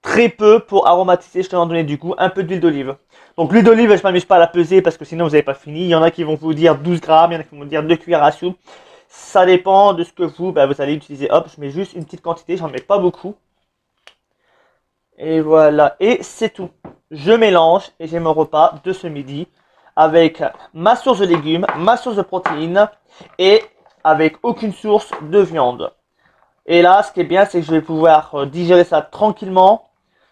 très peu pour aromatiser, je te donner du goût, un peu d'huile d'olive. Donc l'huile d'olive, je ne m'amuse pas à la peser parce que sinon vous n'avez pas fini. Il y en a qui vont vous dire 12 grammes, il y en a qui vont vous dire 2 cuillères à soupe. Ça dépend de ce que vous allez utiliser. Hop, je mets juste une petite quantité, j'en mets pas beaucoup. Et voilà, et c'est tout. Je mélange et j'ai mon repas de ce midi avec ma source de légumes, ma source de protéines et avec aucune source de viande. Et là, ce qui est bien, c'est que je vais pouvoir digérer ça tranquillement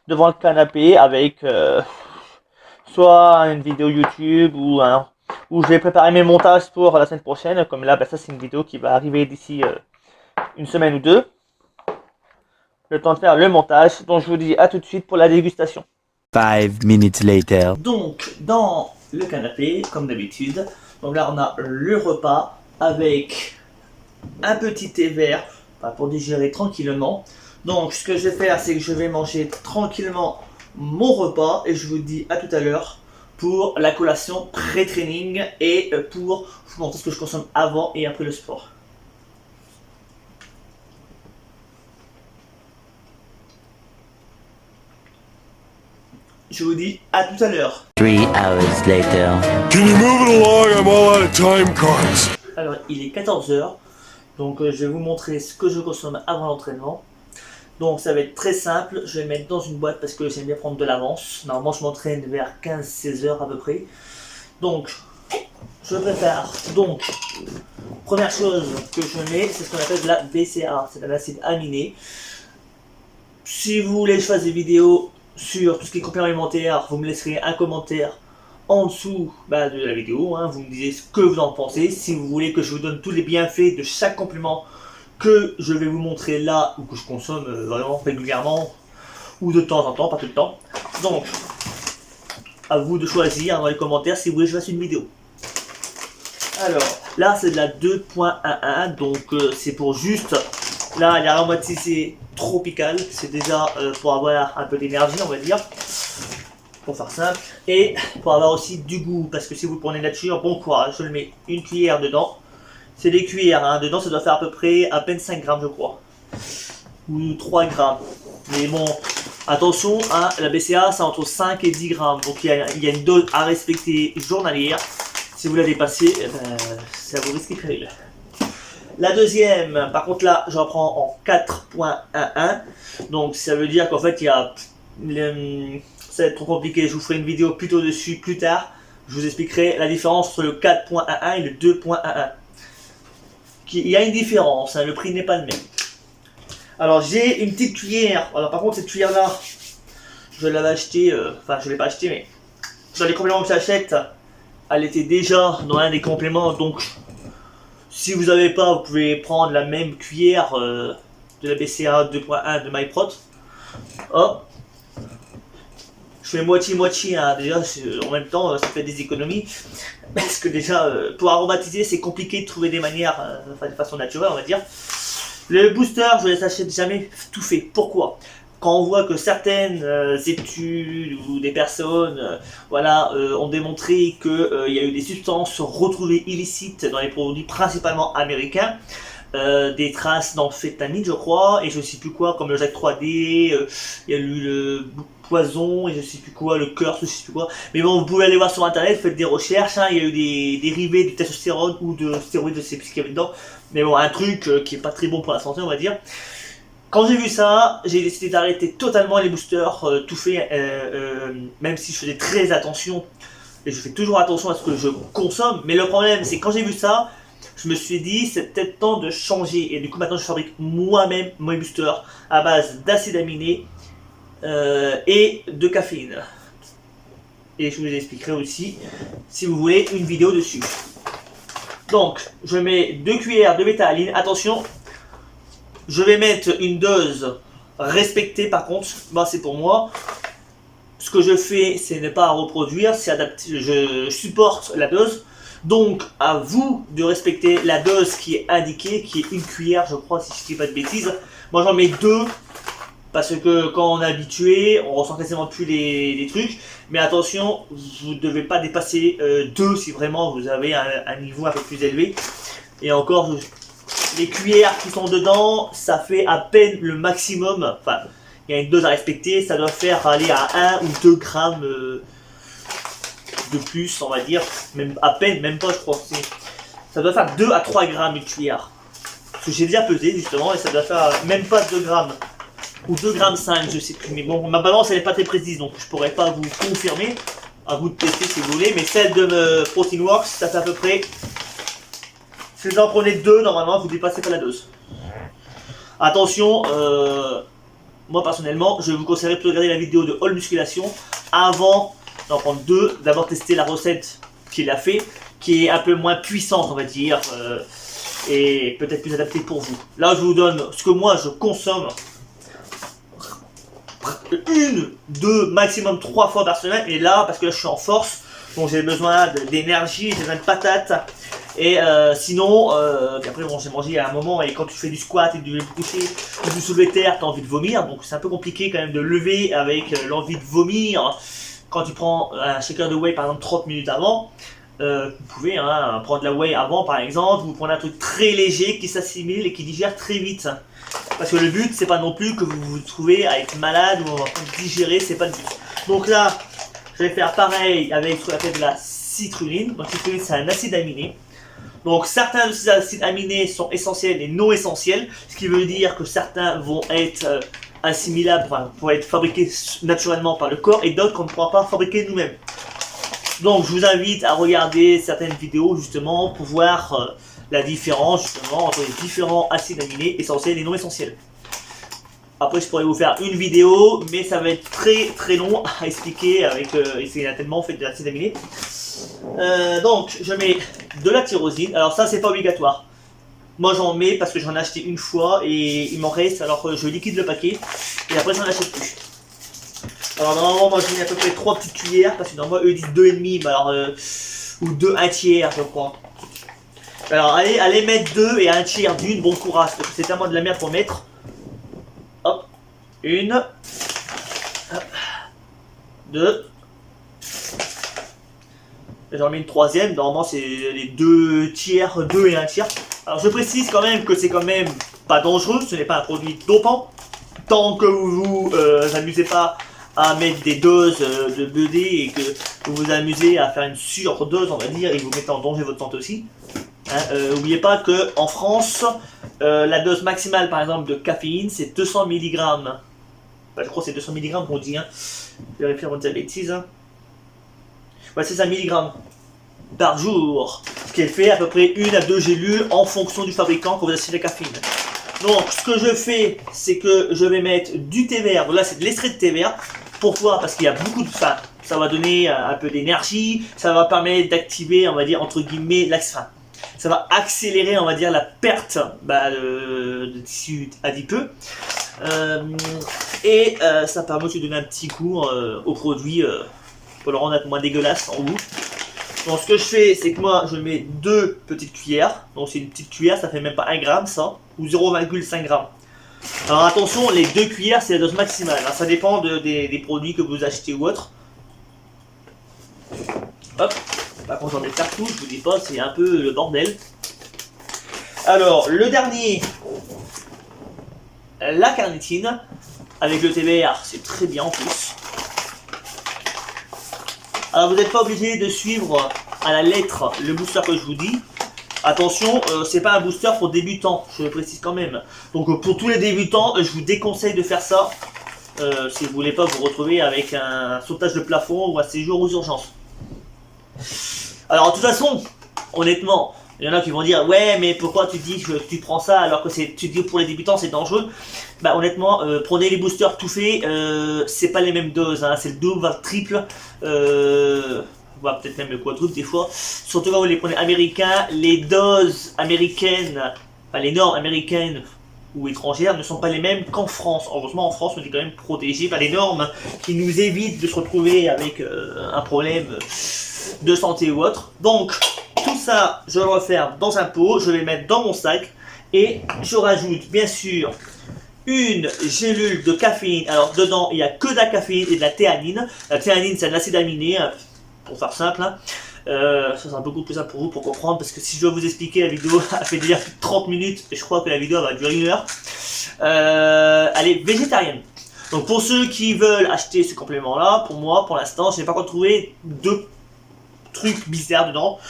devant le canapé avec soit une vidéo YouTube ou où je vais préparer mes montages pour la semaine prochaine. Comme là, ça c'est une vidéo qui va arriver d'ici une semaine ou deux. Le temps de faire le montage. Donc je vous dis à tout de suite pour la dégustation. 5 minutes later. Donc dans le canapé, comme d'habitude, donc là on a le repas avec un petit thé vert pour digérer tranquillement. Donc ce que je vais faire, c'est que je vais manger tranquillement mon repas et je vous dis à tout à l'heure pour la collation pré-training et pour vous montrer ce que je consomme avant et après le sport. Je vous dis à tout à l'heure. 3 hours later. Can you move it along? I'm all out of time cards. Alors il est 14h, donc je vais vous montrer ce que je consomme avant l'entraînement. Donc ça va être très simple, je vais le mettre dans une boîte parce que j'aime bien prendre de l'avance. Normalement je m'entraîne vers 15-16 heures à peu près. Donc je prépare. Donc première chose que je mets, c'est ce qu'on appelle de la BCAA, c'est un acide aminé. Si vous voulez que je fasse des vidéos sur tout ce qui est complément alimentaire, vous me laisserez un commentaire en dessous de la vidéo. Hein. Vous me disiez ce que vous en pensez. Si vous voulez que je vous donne tous les bienfaits de chaque complément que je vais vous montrer là ou que je consomme vraiment régulièrement ou de temps en temps, pas tout le temps. Donc, à vous de choisir dans les commentaires si vous voulez que je fasse une vidéo. Alors, là c'est de la 2.11, donc c'est pour juste, là il y a aromatisé tropical, c'est déjà pour avoir un peu d'énergie on va dire, pour faire simple, et pour avoir aussi du goût, parce que si vous prenez nature, bon courage, je le mets une cuillère dedans. C'est des cuillères, hein. Dedans ça doit faire à peine 5 grammes je crois, ou 3 grammes, mais bon, attention, hein, la BCA c'est entre 5 et 10 grammes, donc il y a une dose à respecter journalière, si vous la dépassez, ça vous risque péril. La deuxième, par contre là, je reprends en 4.11, donc ça veut dire qu'en fait ça va être trop compliqué, je vous ferai une vidéo plutôt dessus plus tard, je vous expliquerai la différence entre le 4.11 et le 2.11. Il y a une différence, hein, le prix n'est pas le même. Alors j'ai une petite cuillère, alors par contre cette cuillère là, je l'avais achetée, enfin je ne l'ai pas achetée mais dans les compléments que j'achète, elle était déjà dans un des compléments, donc si vous n'avez pas, vous pouvez prendre la même cuillère de la BCA 2.1 de MyProt. Hop, je fais moitié-moitié, hein. Déjà en même temps ça fait des économies, parce que déjà pour aromatiser c'est compliqué de trouver des manières, de façon naturelle on va dire. Le booster je ne les achète jamais tout fait, pourquoi ? Quand on voit que certaines études ou des personnes ont démontré qu'il y a eu des substances retrouvées illicites dans les produits principalement américains, des traces d'amphétamine je crois, et je sais plus quoi, comme le Jack 3D, il y a eu le poison, et je sais plus quoi, le cœur, je sais plus quoi. Mais bon, vous pouvez aller voir sur internet, faites des recherches, hein, il y a eu des dérivés du testostérone ou de stéroïdes, je sais plus ce qu'il y avait dedans. Mais bon, un truc qui est pas très bon pour la santé on va dire. Quand j'ai vu ça, j'ai décidé d'arrêter totalement les boosters tout fait, même si je faisais très attention, et je fais toujours attention à ce que je consomme, mais le problème c'est quand j'ai vu ça, je me suis dit c'est peut-être temps de changer. Et du coup maintenant je fabrique moi-même mes boosters à base d'acides aminés et de caféine. Et je vous expliquerai aussi, si vous voulez, une vidéo dessus. Donc, je mets 2 cuillères de bêta-aline. Attention, je vais mettre une dose respectée par contre. Bah, c'est pour moi. Ce que je fais, c'est ne pas reproduire, c'est adapter. Je supporte la dose. Donc, à vous de respecter la dose qui est indiquée, qui est 1 cuillère, je crois, si je ne dis pas de bêtises. Moi, j'en mets 2. Parce que quand on est habitué, on ressent quasiment plus les trucs. Mais attention, vous ne devez pas dépasser 2 si vraiment vous avez un niveau un peu plus élevé. Et encore, les cuillères qui sont dedans, ça fait à peine le maximum. Enfin, il y a une dose à respecter, ça doit faire aller à 1 ou 2 grammes de plus, on va dire. Même à peine, même pas je crois. Ça doit faire 2 à 3 grammes une cuillère. Parce que j'ai déjà pesé justement et ça doit faire même pas 2 grammes. Ou 2,5 grammes, je sais plus. Mais bon, ma balance elle n'est pas très précise donc je pourrais pas vous confirmer. À vous de tester si vous voulez. Mais celle de Protein Works, ça fait à peu près. Si vous en prenez 2, normalement vous dépassez pas la dose. Attention, moi personnellement, je vous conseillerais plutôt de regarder la vidéo de All Musculation avant d'en prendre 2. D'abord tester la recette qu'il a fait, qui est un peu moins puissante, on va dire, et peut-être plus adaptée pour vous. Là, je vous donne ce que moi je consomme. 1, 2, maximum 3 fois par semaine. Et là, parce que là je suis en force, donc j'ai besoin d'énergie, j'ai besoin de patates. Et sinon, puis après bon, j'ai mangé à un moment et quand tu fais du squat et du coucher ou du soulevé de terre, t'as envie de vomir. Donc c'est un peu compliqué quand même de lever avec l'envie de vomir. Quand tu prends un shaker de whey par exemple 30 minutes avant, vous pouvez prendre la whey avant par exemple, vous prenez un truc très léger qui s'assimile et qui digère très vite. Parce que le but c'est pas non plus que vous vous trouvez à être malade ou en train de digérer, c'est pas le but. Donc là, je vais faire pareil avec ce qu'on appelle de la citrulline. Donc la citrulline c'est un acide aminé. Donc certains de ces acides aminés sont essentiels et non essentiels, ce qui veut dire que certains vont être assimilables, enfin, pour être fabriqués naturellement par le corps et d'autres qu'on ne pourra pas fabriquer nous-mêmes. Donc je vous invite à regarder certaines vidéos justement pour voir la différence justement entre les différents acides aminés essentiels et non essentiels. Après je pourrais vous faire une vidéo mais ça va être très long à expliquer avec il y a tellement fait de l'acides aminés. Donc je mets de la tyrosine. Alors ça c'est pas obligatoire. Moi j'en mets parce que j'en ai acheté une fois et il m'en reste alors je liquide le paquet et après j'en achète plus. Alors normalement moi je mets à peu près 3 petites cuillères parce que normalement eux disent 2,5 mais alors ou 2 1 tiers je crois. Alors allez mettre 2 et 1 tiers d'une, bon courage parce que c'est tellement de la merde pour mettre. Hop, 1, 2. J'en mets une troisième, normalement c'est les 2 tiers, 2 et 1 tiers. Alors je précise quand même que c'est quand même pas dangereux, ce n'est pas un produit dopant. Tant que vous vous amusez pas à mettre des doses de BD et que vous vous amusez à faire une surdose on va dire et que vous mettez en danger votre santé aussi. N'oubliez pas que en France, la dose maximale par exemple de caféine c'est 200 mg. Bah, je crois que c'est 200 mg qu'on dit. Je vais vérifier avant de dire bêtises. Ouais, c'est 5 mg par jour. Ce qui est fait à peu près 1 à 2 gélules en fonction du fabricant quand vous achetez la caféine. Donc ce que je fais, c'est que je vais mettre du thé vert. Là c'est de l'extrait de thé vert. Pourquoi? Parce qu'il y a beaucoup de ça. Ça va donner un peu d'énergie. Ça va permettre d'activer, on va dire, entre guillemets, l'axe. Ça va accélérer, on va dire, la perte de tissu adipeux. Ça permet aussi de donner un petit goût au produit pour le rendre un peu moins dégueulasse en goût. Donc ce que je fais, c'est que moi je mets 2 petites cuillères. Donc c'est une petite cuillère, ça fait même pas 1 gramme ça, ou 0,5 g. Alors attention, les 2 cuillères c'est la dose maximale. Alors, ça dépend des produits que vous achetez ou autre. Hop, par contre j'en mets partout, je vous dis pas, c'est un peu le bordel. Alors le dernier, la carnitine, avec le thé vert, c'est très bien en plus. Alors vous n'êtes pas obligé de suivre à la lettre le booster que je vous dis. Attention, c'est pas un booster pour débutants, je le précise quand même. Donc pour tous les débutants, je vous déconseille de faire ça si vous voulez pas vous retrouver avec un sautage de plafond ou un séjour aux urgences. Alors de toute façon, honnêtement, Il y en a qui vont dire ouais mais pourquoi tu dis que tu prends ça alors que tu dis pour les débutants c'est dangereux. Bah honnêtement prenez les boosters tout faits, c'est pas les mêmes doses, hein, c'est le double, voire le triple, voire peut-être même le quadruple des fois. Surtout quand vous les prenez américains, les doses américaines, enfin les normes américaines ou étrangères ne sont pas les mêmes qu'en France. Heureusement en France on est quand même protégé par les normes qui nous évitent de se retrouver avec un problème de santé ou autre. Donc tout ça je vais le refaire dans un pot, je vais le mettre dans mon sac et je rajoute bien sûr une gélule de caféine. Alors dedans il n'y a que de la caféine et de la théanine. La théanine c'est de l'acide aminé, hein, pour faire simple. Hein. Ça sera beaucoup plus simple pour vous pour comprendre parce que si je dois vous expliquer la vidéo, elle fait déjà plus de 30 minutes et je crois que la vidéo va durer 1 heure. Elle est végétarienne. Donc pour ceux qui veulent acheter ce complément là, pour moi pour l'instant je n'ai pas encore trouvé de trucs bizarres dedans.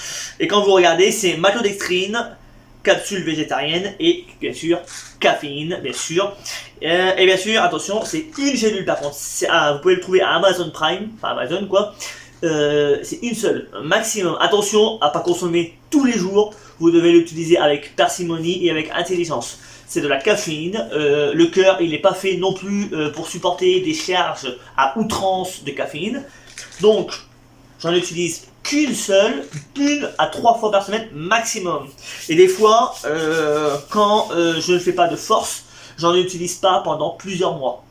Et quand vous regardez c'est maltodextrine, capsule végétarienne et bien sûr caféine bien sûr. Et bien sûr attention c'est une gélule par contre, vous pouvez le trouver à Amazon Prime, enfin Amazon quoi. C'est une seule maximum. Attention à pas consommer tous les jours. Vous devez l'utiliser avec parcimonie et avec intelligence. C'est de la caféine. Le cœur, il n'est pas fait non plus pour supporter des charges à outrance de caféine. Donc, j'en utilise qu'une seule, 1 à 3 fois par semaine maximum. Et des fois, quand je ne fais pas de force, j'en utilise pas pendant plusieurs mois,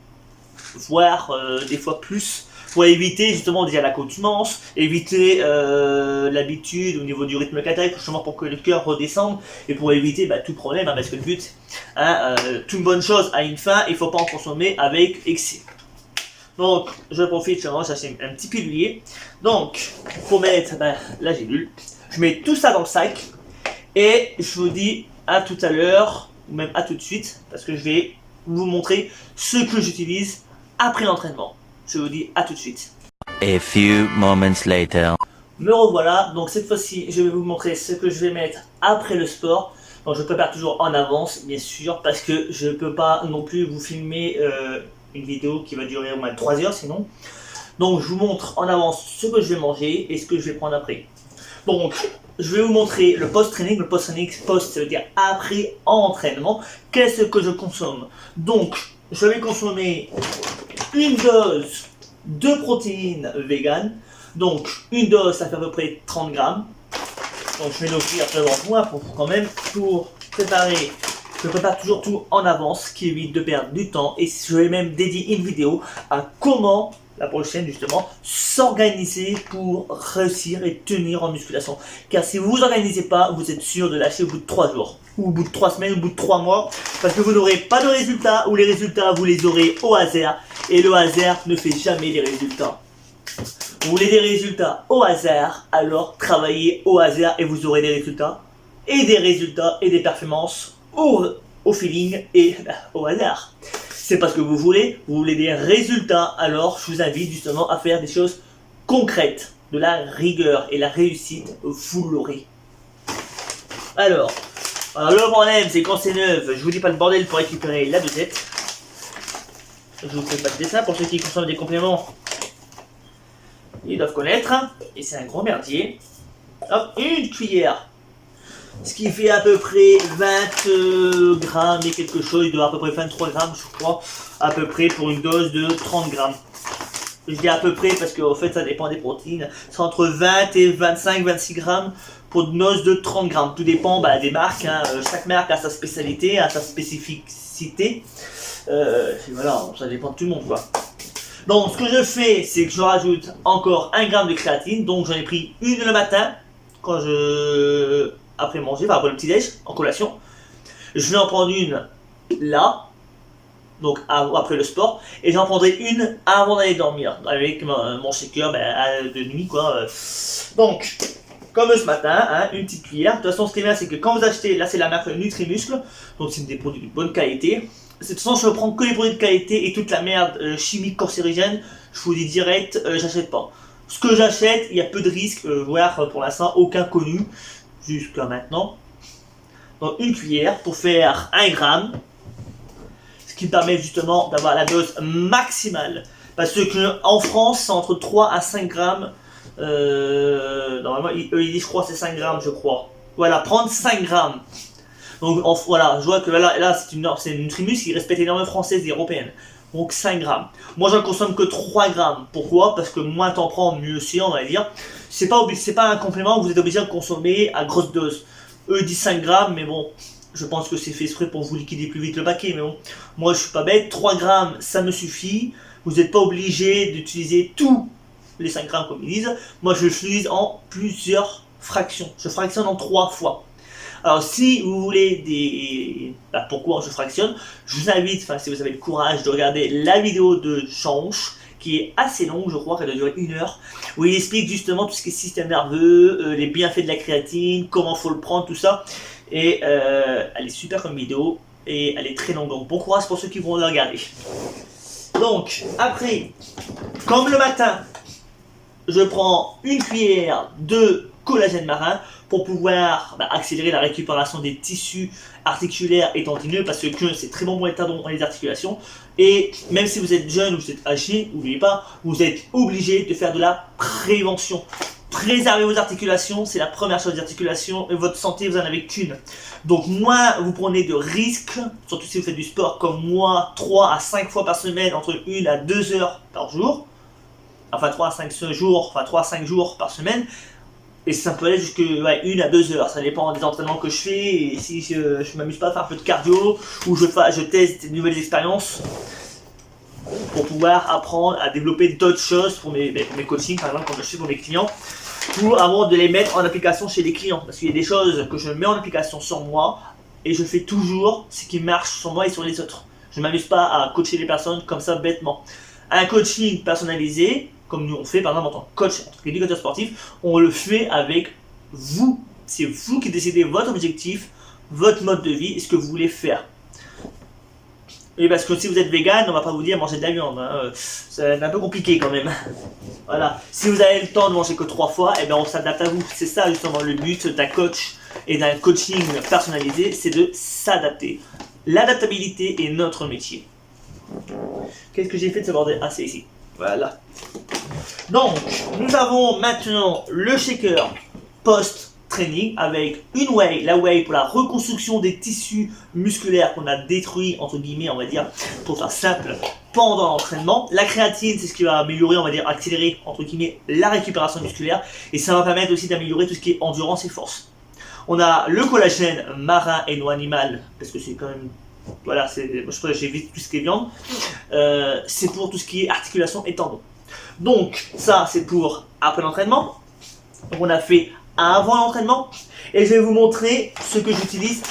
voire des fois plus. Pour éviter justement déjà l'accoutumance, éviter l'habitude au niveau du rythme cardiaque, justement pour que le cœur redescende et pour éviter tout problème, hein, parce que le but, hein, toute bonne chose a une fin, il ne faut pas en consommer avec excès. Donc je profite, j'ai acheté un petit pilulier. Donc pour mettre la gélule, je mets tout ça dans le sac et je vous dis à tout à l'heure, ou même à tout de suite, parce que je vais vous montrer ce que j'utilise après l'entraînement. Je vous dis à tout de suite. A few moments later. Me revoilà, donc cette fois-ci je vais vous montrer ce que je vais mettre après le sport. Donc je prépare toujours en avance bien sûr parce que je ne peux pas non plus vous filmer une vidéo qui va durer au moins 3 heures sinon. Donc je vous montre en avance ce que je vais manger et ce que je vais prendre après. Donc je vais vous montrer le post-training. Le post-training, post ça veut dire après entraînement. Qu'est-ce que je consomme? Donc je vais consommer une dose de protéines vegan. Donc une dose ça fait à peu près 30 grammes. Donc je vais l'offrir devant moi pour quand même pour préparer. Je prépare toujours tout en avance, ce qui évite de perdre du temps. Et je vais même dédier une vidéo à comment la prochaine justement s'organiser pour réussir et tenir en musculation. Car si vous vous organisez pas, vous êtes sûr de lâcher au bout de 3 jours, ou au bout de 3 semaines, ou au bout de 3 mois, parce que vous n'aurez pas de résultats, ou les résultats vous les aurez au hasard, et le hasard ne fait jamais les résultats. Vous voulez des résultats au hasard, alors travaillez au hasard et vous aurez des résultats, et des performances au feeling et au hasard. C'est parce que vous voulez des résultats, alors je vous invite justement à faire des choses concrètes, de la rigueur et la réussite, vous l'aurez. Alors le problème c'est quand c'est neuf, je vous dis pas le bordel pour récupérer la dosette. Je vous fais pas de dessin pour ceux qui consomment des compléments. Ils doivent connaître, et c'est un gros merdier. Hop, une cuillère. Ce qui fait à peu près 20 grammes et quelque chose, il doit à peu près 23 grammes je crois, à peu près pour une dose de 30 grammes. Je dis à peu près parce qu'en fait ça dépend des protéines, c'est entre 20 et 25-26 grammes pour une dose de 30 grammes. Tout dépend des marques, hein. Chaque marque a sa spécialité, a sa spécificité, et voilà, ça dépend de tout le monde quoi. Donc ce que je fais c'est que je rajoute encore 1 gramme de créatine, donc j'en ai pris une le matin, quand après manger, enfin après le petit déj, en collation. Je vais en prendre une là, donc après le sport, et j'en prendrai une avant d'aller dormir, avec mon shaker de nuit quoi. Donc, comme ce matin, hein, une petite cuillère. De toute façon ce qui est bien c'est que quand vous achetez, là c'est la marque Nutrimuscle, donc c'est des produits de bonne qualité. De toute façon je prends que les produits de qualité et toute la merde chimique cancérigène, je vous dis direct, j'achète pas. Ce que j'achète, il y a peu de risques, voire pour l'instant aucun connu. Jusqu'à maintenant. Donc une cuillère pour faire 1 gramme. Ce qui permet justement d'avoir la dose maximale. Parce que en France, c'est entre 3 à 5 grammes. Normalement, je crois c'est 5 grammes, je crois. Voilà, prendre 5 grammes. Donc voilà, je vois que là c'est une Nutrimus qui respecte les normes françaises et européennes. Donc 5 grammes. Moi j'en consomme que 3 grammes. Pourquoi? Parce que moins t'en prends, mieux c'est, on va dire. C'est pas un complément que vous êtes obligé de consommer à grosse dose. Eux disent 5 grammes, mais bon, je pense que c'est fait exprès pour vous liquider plus vite le paquet. Mais bon, moi je suis pas bête, 3 grammes ça me suffit. Vous n'êtes pas obligé d'utiliser tous les 5 grammes comme ils disent. Moi je l'utilise en plusieurs fractions. Je fractionne en 3 fois. Alors si vous voulez pourquoi je fractionne, je vous invite, si vous avez le courage, de regarder la vidéo de Change, qui est assez longue, je crois qu'elle doit durer 1 heure, où il explique justement tout ce qui est système nerveux, les bienfaits de la créatine, comment faut le prendre, tout ça. Et elle est super comme vidéo, et elle est très longue, donc bon courage pour ceux qui vont la regarder. Donc, après, comme le matin, je prends une cuillère de collagène marin pour pouvoir accélérer la récupération des tissus articulaires et tendineux, parce que c'est très bon pour les tendons et les articulations. Et même si vous êtes jeune ou vous êtes âgé, n'oubliez pas, vous êtes obligé de faire de la prévention. Préservez vos articulations, c'est la première chose des articulations, et votre santé, vous en avez qu'une. Donc moins vous prenez de risques, surtout si vous faites du sport comme moi, 3 à 5 fois par semaine, entre 1 à 2 heures par jour, enfin 3 à 5 jours par semaine, et ça peut aller jusqu'à 1 à 2 heures, ça dépend des entraînements que je fais, et si je m'amuse pas à faire un peu de cardio, ou je teste de nouvelles expériences, pour pouvoir apprendre à développer d'autres choses pour mes coachings, par exemple quand je fais pour mes clients, pour avant de les mettre en application chez les clients, parce qu'il y a des choses que je mets en application sur moi, et je fais toujours ce qui marche sur moi et sur les autres. Je ne m'amuse pas à coacher les personnes comme ça bêtement. Un coaching personnalisé, comme nous on fait par exemple en tant que coach, en tant qu'éducateur sportif, on le fait avec vous. C'est vous qui décidez votre objectif, votre mode de vie et ce que vous voulez faire. Et parce que si vous êtes vegan, on va pas vous dire manger de la viande, hein. C'est un peu compliqué quand même. Voilà. Si vous avez le temps de manger que 3 fois, eh ben on s'adapte à vous. C'est ça justement le but d'un coach et d'un coaching personnalisé, c'est de s'adapter. L'adaptabilité est notre métier. Qu'est-ce que j'ai fait de ce bordel? Ah, c'est ici. Voilà. Donc, nous avons maintenant le shaker post-training avec une whey, la whey pour la reconstruction des tissus musculaires qu'on a détruits, entre guillemets, on va dire, pour faire simple, pendant l'entraînement. La créatine, c'est ce qui va améliorer, on va dire, accélérer, entre guillemets, la récupération musculaire. Et ça va permettre aussi d'améliorer tout ce qui est endurance et force. On a le collagène marin et non animal, parce que c'est quand même... Voilà, j'évite tout ce qui est viande. C'est pour tout ce qui est articulation et tendons. Donc, ça, c'est pour après l'entraînement. Donc, on a fait avant l'entraînement. Et je vais vous montrer ce que j'utilise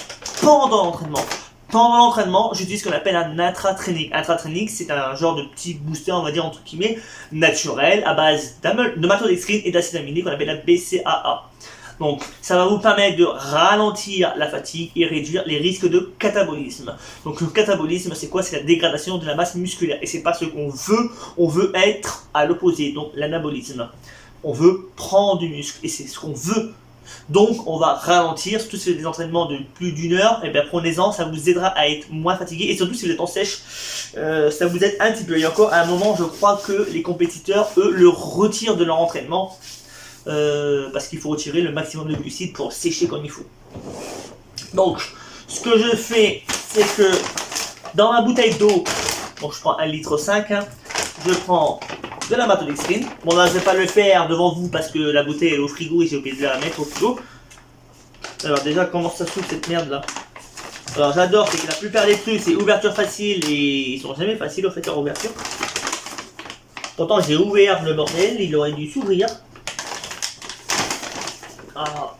pendant l'entraînement. Pendant l'entraînement, j'utilise ce qu'on appelle un intra-training. Intra-training, c'est un genre de petit booster, on va dire, entre guillemets, naturel, à base de maltodextrine et d'acide aminé, qu'on appelle la BCAA. Donc, ça va vous permettre de ralentir la fatigue et réduire les risques de catabolisme. Donc, le catabolisme, c'est quoi? C'est la dégradation de la masse musculaire. Et c'est pas ce qu'on veut. On veut être à l'opposé. Donc, l'anabolisme. On veut prendre du muscle. Et c'est ce qu'on veut. Donc, on va ralentir. Surtout si vous avez des entraînements de plus d'1 heure, et bien prenez-en. Ça vous aidera à être moins fatigué. Et surtout, si vous êtes en sèche, ça vous aide un petit peu. Et encore, à un moment, je crois que les compétiteurs, eux, le retirent de leur entraînement. Parce qu'il faut retirer le maximum de glucides pour sécher comme il faut. Donc, ce que je fais, c'est que dans ma bouteille d'eau, donc je prends 1,5 litre, hein, je prends de la maltodextrine. Bon là, je vais pas le faire devant vous parce que la bouteille est au frigo et j'ai oublié de la mettre au frigo. Alors déjà, comment ça s'ouvre cette merde là? Alors j'adore, c'est que la plupart des trucs, c'est ouverture facile et ils sont jamais faciles au fait leur ouverture. Pourtant, j'ai ouvert le bordel, il aurait dû s'ouvrir. Ah,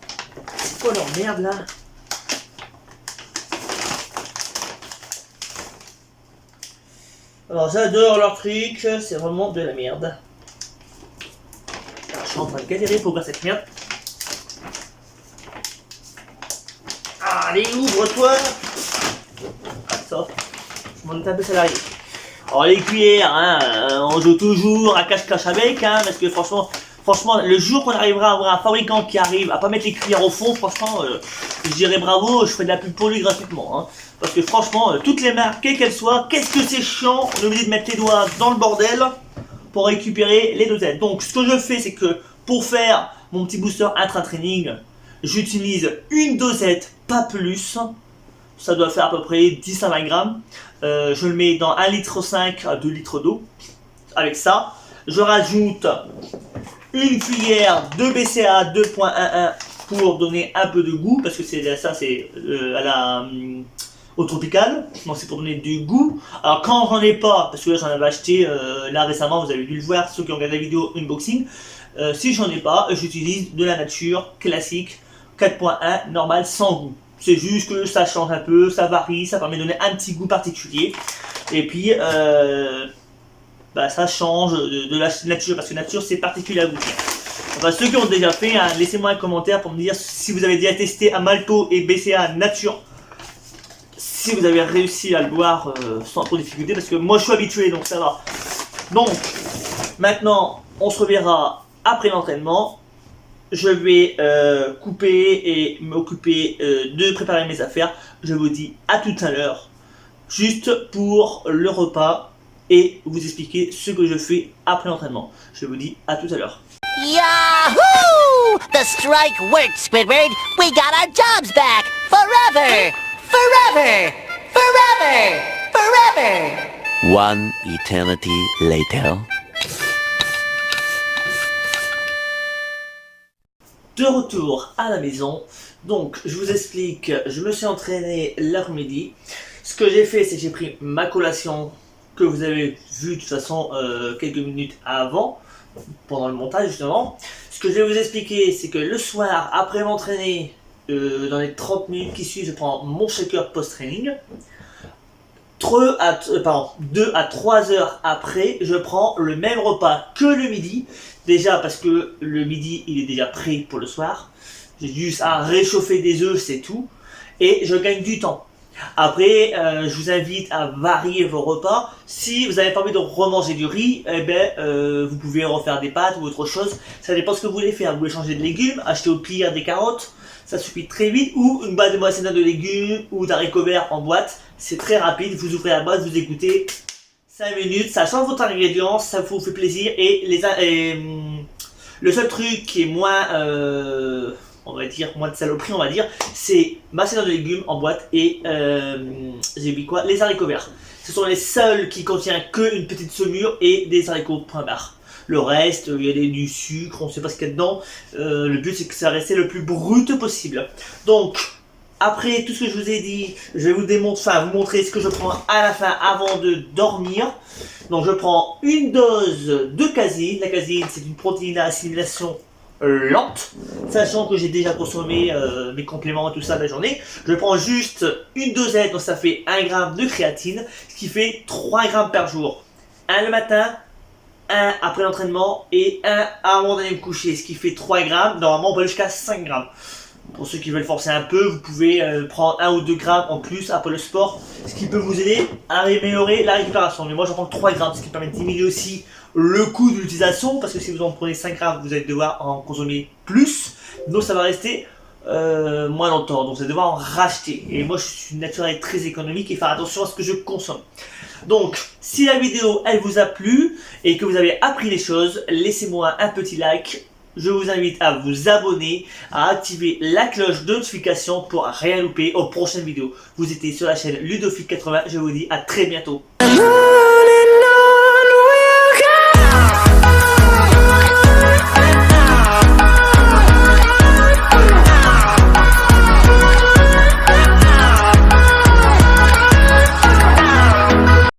c'est quoi leur merde là? Alors j'adore leur truc, c'est vraiment de la merde. Alors, je suis en train de galérer pour ouvrir cette merde. Allez, ouvre-toi! Ça, je m'en doute un peu salarié. Alors les cuillères, hein, on joue toujours à cache-cache avec, hein, parce que franchement, le jour qu'on arrivera à avoir un fabricant qui arrive à pas mettre les cuillères au fond, franchement, je dirais bravo, je ferai de la pub pour lui gratuitement. Hein. Parce que franchement, toutes les marques, quelles qu'elles soient, qu'est-ce que c'est chiant, on est obligé de mettre les doigts dans le bordel pour récupérer les dosettes. Donc ce que je fais, c'est que pour faire mon petit booster intra-training, j'utilise une dosette, pas plus. Ça doit faire à peu près 10 à 20 grammes. Je le mets dans 1,5 litre à 2 litres d'eau. Avec ça, je rajoute une cuillère de BCA 2.11 pour donner un peu de goût, parce que ça c'est à la au tropical, donc c'est pour donner du goût. Alors quand j'en ai pas, parce que là j'en avais acheté là récemment, vous avez dû le voir, ceux qui ont regardé la vidéo unboxing, si j'en ai pas, j'utilise de la nature classique 4.1 normal sans goût. C'est juste que ça change un peu, ça varie, ça permet de donner un petit goût particulier. Et puis ça change de la nature, parce que nature c'est particulier à goûter. Enfin, ceux qui ont déjà fait, hein, laissez-moi un commentaire pour me dire si vous avez déjà testé un malto et BCA nature. Si vous avez réussi à le boire sans trop de difficulté, parce que moi je suis habitué, donc ça va. Donc, maintenant, on se reverra après l'entraînement. Je vais couper et m'occuper de préparer mes affaires. Je vous dis à tout à l'heure, juste pour le repas et vous expliquer ce que je fais après l'entraînement. Je vous dis à tout à l'heure. Yahoo! The strike worked, Squidward! We got our jobs back! Forever! Forever! Forever! Forever! One eternity later. De retour à la maison, donc je vous explique, je me suis entraîné l'après-midi. Ce que j'ai fait, c'est que j'ai pris ma collation que vous avez vu de toute façon quelques minutes avant, pendant le montage justement. Ce que je vais vous expliquer, c'est que le soir, après m'entraîner, dans les 30 minutes qui suivent, je prends mon shaker post-training. 2 à 3 heures après, je prends le même repas que le midi. Déjà parce que le midi, il est déjà prêt pour le soir. J'ai juste à réchauffer des œufs, c'est tout. Et je gagne du temps. Après, je vous invite à varier vos repas. Si vous n'avez pas envie de remanger du riz, vous pouvez refaire des pâtes ou autre chose. Ça dépend ce que vous voulez faire. Vous voulez changer de légumes, acheter au pire des carottes. Ça suffit très vite. Ou une boîte de moisissonneur de légumes ou d'haricots verts en boîte. C'est très rapide. Vous ouvrez la boîte, vous écoutez 5 minutes. Ça change votre ingrédient, ça vous fait plaisir. Et le seul truc qui est moins... on va dire, moins de saloperie, on va dire, c'est macédoine de légumes en boîte et j'ai mis quoi, les haricots verts. Ce sont les seuls qui contiennent que une petite saumure et des haricots point barre. Le reste, il y a du sucre, on ne sait pas ce qu'il y a dedans. Le but c'est que ça reste le plus brut possible. Donc, après tout ce que je vous ai dit, je vais vous montrer ce que je prends à la fin avant de dormir. Donc je prends une dose de caséine. La caséine, c'est une protéine à assimilation lente, sachant que j'ai déjà consommé mes compléments et tout ça de la journée. Je prends juste une dosette, donc ça fait 1 gramme de créatine, ce qui fait 3 grammes par jour. Un le matin, un après l'entraînement et un avant d'aller me coucher, ce qui fait 3 grammes. Normalement on peut aller jusqu'à 5 grammes. Pour ceux qui veulent forcer un peu, vous pouvez prendre 1 ou 2 grammes en plus après le sport, ce qui peut vous aider à améliorer la récupération. Mais moi j'en prends 3 grammes, ce qui permet de diminuer aussi le coût de l'utilisation, parce que si vous en prenez 5 grammes, vous allez devoir en consommer plus, donc ça va rester moins longtemps, donc vous allez devoir en racheter. Et moi je suis naturellement très économique et faire attention à ce que je consomme. Donc si la vidéo elle vous a plu et que vous avez appris les choses, laissez-moi un petit like. Je vous invite à vous abonner, à activer la cloche de notification pour rien louper aux prochaines vidéos. Vous étiez sur la chaîne Ludophile80, je vous dis à très bientôt.